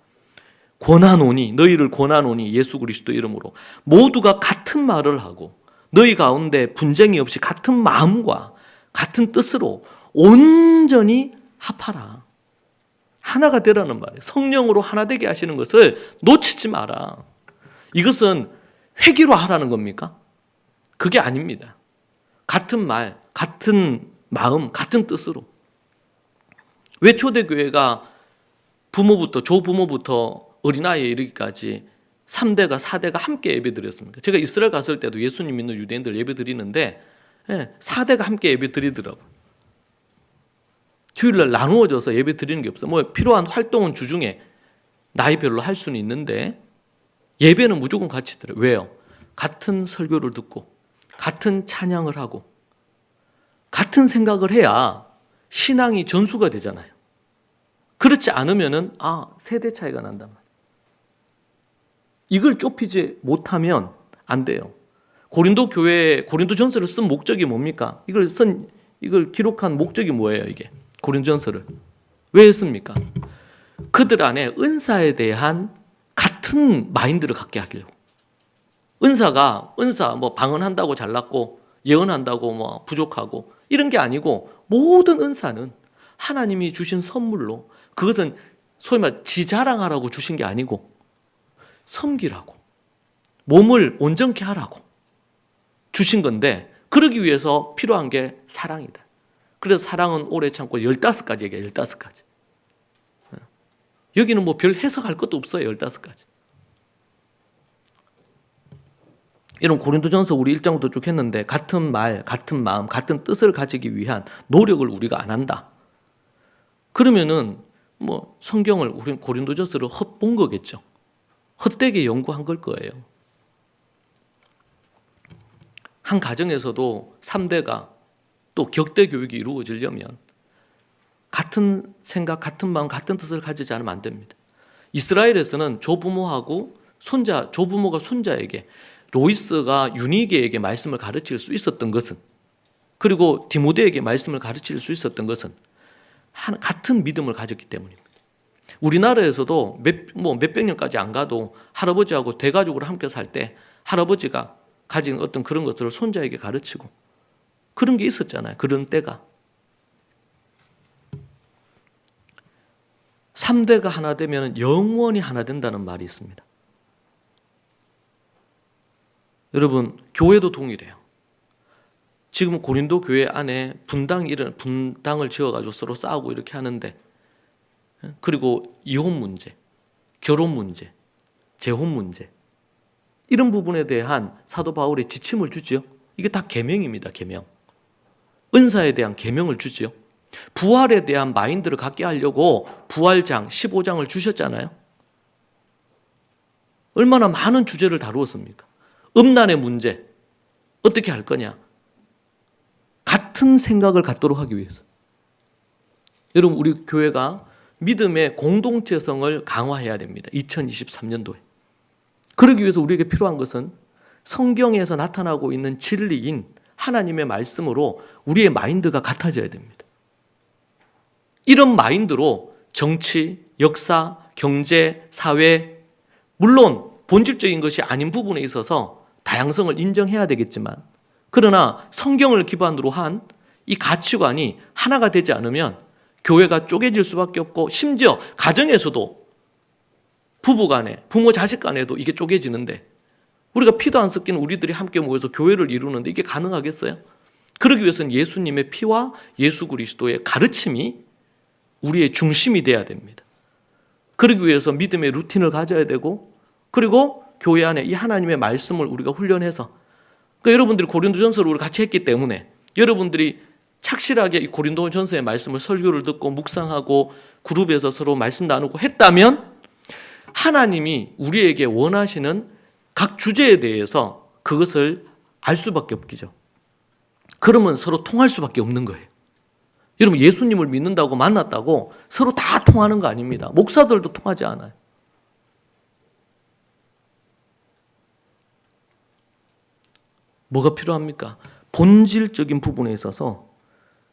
너희를 권하노니 예수 그리스도 이름으로 모두가 같은 말을 하고 너희 가운데 분쟁이 없이 같은 마음과 같은 뜻으로 온전히 합하라. 하나가 되라는 말이에요. 성령으로 하나 되게 하시는 것을 놓치지 마라. 이것은 회기로 하라는 겁니까? 그게 아닙니다. 같은 말, 같은 마음, 같은 뜻으로. 왜 초대교회가 조부모부터 어린아이에 이르기까지 3대가 4대가 함께 예배드렸습니까? 제가 이스라엘 갔을 때도 예수님 믿는 유대인들 예배드리는데 4대가 함께 예배드리더라고요. 주일날 나누어져서 예배드리는 게 없어요. 필요한 활동은 주중에 나이별로 할 수는 있는데 예배는 무조건 같이 드려요. 왜요? 같은 설교를 듣고 같은 찬양을 하고 같은 생각을 해야 신앙이 전수가 되잖아요. 그렇지 않으면은 세대 차이가 난단 말이에요. 이걸 좁히지 못하면 안 돼요. 고린도 교회에 고린도전서를 쓴 목적이 뭡니까? 이걸 기록한 목적이 뭐예요, 이게? 고린도전서를 왜 했습니까? 그들 안에 은사에 대한 같은 마인드를 갖게 하려고. 은사 뭐 방언한다고 잘났고 예언한다고 뭐 부족하고 이런 게 아니고 모든 은사는 하나님이 주신 선물로 그것은 소위 말 지자랑하라고 주신 게 아니고 섬기라고 몸을 온전케 하라고 주신 건데 그러기 위해서 필요한 게 사랑이다. 그래서 사랑은 오래 참고 15가지 얘기해요. 15가지. 여기는 뭐 별 해석할 것도 없어요. 15가지. 이런 고린도전서 우리 1장부터 쭉 했는데 같은 말, 같은 마음, 같은 뜻을 가지기 위한 노력을 우리가 안 한다. 그러면은 뭐 성경을 우리 고린도전서를 헛본 거겠죠. 헛되게 연구한 걸 거예요. 한 가정에서도 3대가 또 격대 교육이 이루어지려면 같은 생각, 같은 마음, 같은 뜻을 가지지 않으면 안 됩니다. 이스라엘에서는 조부모가 손자에게 로이스가 유니게에게 말씀을 가르칠 수 있었던 것은 그리고 디모데에게 말씀을 가르칠 수 있었던 것은 같은 믿음을 가졌기 때문입니다. 우리나라에서도 몇백 년까지 안 가도 할아버지하고 대가족으로 함께 살 때 할아버지가 가진 어떤 그런 것들을 손자에게 가르치고 그런 게 있었잖아요. 그런 때가. 3대가 하나 되면 영원히 하나 된다는 말이 있습니다. 여러분, 교회도 동일해요. 지금 고린도 교회 안에 분당을 지어가지고 서로 싸우고 이렇게 하는데, 그리고 이혼 문제, 결혼 문제, 재혼 문제, 이런 부분에 대한 사도 바울의 지침을 주지요. 이게 다 계명입니다. 계명. 은사에 대한 계명을 주지요. 부활에 대한 마인드를 갖게 하려고 부활장 15장을 주셨잖아요. 얼마나 많은 주제를 다루었습니까? 음란의 문제 어떻게 할 거냐? 같은 생각을 갖도록 하기 위해서. 여러분, 우리 교회가 믿음의 공동체성을 강화해야 됩니다. 2023년도에. 그러기 위해서 우리에게 필요한 것은 성경에서 나타나고 있는 진리인 하나님의 말씀으로 우리의 마인드가 같아져야 됩니다. 이런 마인드로 정치, 역사, 경제, 사회, 물론 본질적인 것이 아닌 부분에 있어서 다양성을 인정해야 되겠지만, 그러나 성경을 기반으로 한 이 가치관이 하나가 되지 않으면 교회가 쪼개질 수밖에 없고, 심지어 가정에서도 부부 간에, 부모 자식 간에도 이게 쪼개지는데, 우리가 피도 안 섞인 우리들이 함께 모여서 교회를 이루는데 이게 가능하겠어요? 그러기 위해서는 예수님의 피와 예수 그리스도의 가르침이 우리의 중심이 돼야 됩니다. 그러기 위해서 믿음의 루틴을 가져야 되고, 그리고 교회 안에 이 하나님의 말씀을 우리가 훈련해서, 그러니까 여러분들이 고린도전서를 우리 같이 했기 때문에 여러분들이 착실하게 이 고린도전서의 말씀을 설교를 듣고 묵상하고 그룹에서 서로 말씀 나누고 했다면 하나님이 우리에게 원하시는 각 주제에 대해서 그것을 알 수밖에 없겠죠. 그러면 서로 통할 수밖에 없는 거예요. 여러분, 예수님을 믿는다고 만났다고 서로 다 통하는 거 아닙니다. 목사들도 통하지 않아요. 뭐가 필요합니까? 본질적인 부분에 있어서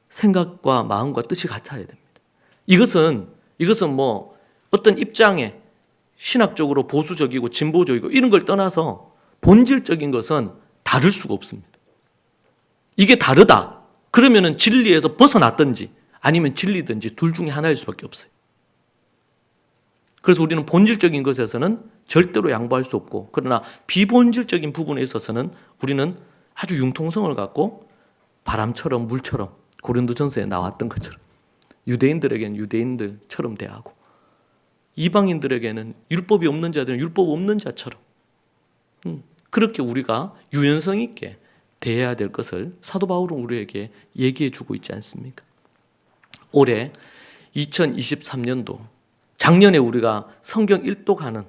생각과 마음과 뜻이 같아야 됩니다. 이것은 뭐 어떤 입장에 신학적으로 보수적이고 진보적이고 이런 걸 떠나서 본질적인 것은 다를 수가 없습니다. 이게 다르다. 그러면은 진리에서 벗어났든지 아니면 진리든지 둘 중에 하나일 수밖에 없어요. 그래서 우리는 본질적인 것에서는 절대로 양보할 수 없고, 그러나 비본질적인 부분에 있어서는 우리는 아주 융통성을 갖고 바람처럼 물처럼 고린도전서에 나왔던 것처럼 유대인들에게는 유대인들처럼 대하고, 이방인들에게는 율법이 없는 자들은 율법 없는 자처럼 그렇게 우리가 유연성 있게 대해야 될 것을 사도 바울은 우리에게 얘기해 주고 있지 않습니까? 올해 2023년도, 작년에 우리가 성경 일독하는,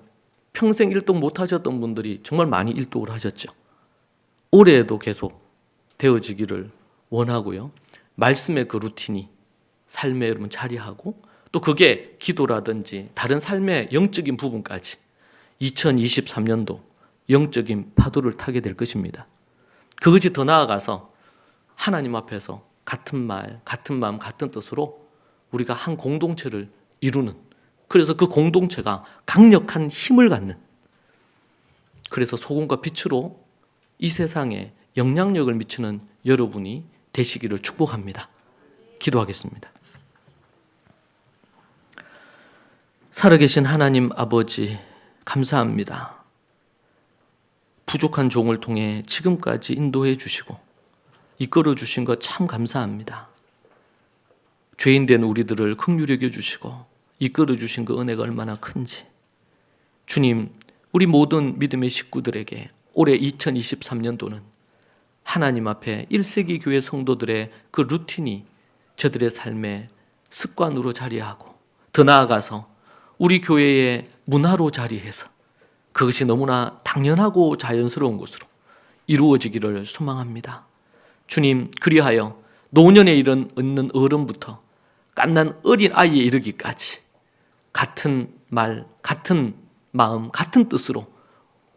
평생 일독 못하셨던 분들이 정말 많이 일독을 하셨죠. 올해에도 계속 되어지기를 원하고요. 말씀의 그 루틴이 삶에 여러분 자리하고 또 그게 기도라든지 다른 삶의 영적인 부분까지 2023년도 영적인 파도를 타게 될 것입니다. 그것이 더 나아가서 하나님 앞에서 같은 말, 같은 마음, 같은 뜻으로 우리가 한 공동체를 이루는, 그래서 그 공동체가 강력한 힘을 갖는, 그래서 소금과 빛으로 이 세상에 영향력을 미치는 여러분이 되시기를 축복합니다. 기도하겠습니다. 살아계신 하나님 아버지, 감사합니다. 부족한 종을 통해 지금까지 인도해 주시고 이끌어 주신 것 참 감사합니다. 죄인된 우리들을 긍휼히 여겨 주시고 이끌어 주신 그 은혜가 얼마나 큰지, 주님, 우리 모든 믿음의 식구들에게 올해 2023년도는 하나님 앞에 1세기 교회 성도들의 그 루틴이 저들의 삶의 습관으로 자리하고 더 나아가서 우리 교회의 문화로 자리해서 그것이 너무나 당연하고 자연스러운 것으로 이루어지기를 소망합니다. 주님, 그리하여 노년에 이르는 어른부터 갓난 어린 아이에 이르기까지 같은 말, 같은 마음, 같은 뜻으로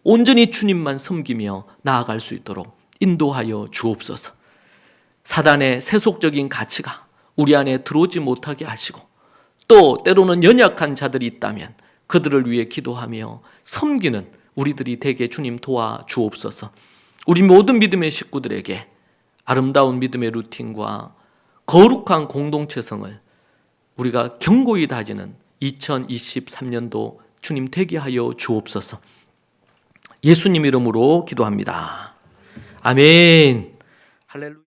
온전히 주님만 섬기며 나아갈 수 있도록 인도하여 주옵소서. 사단의 세속적인 가치가 우리 안에 들어오지 못하게 하시고 또 때로는 연약한 자들이 있다면 그들을 위해 기도하며 섬기는 우리들이 되게 주님 도와주옵소서. 우리 모든 믿음의 식구들에게 아름다운 믿음의 루틴과 거룩한 공동체성을 우리가 견고히 다지는 2023년도 주님 되게 하여 주옵소서. 예수님 이름으로 기도합니다. 아멘. 할렐루야.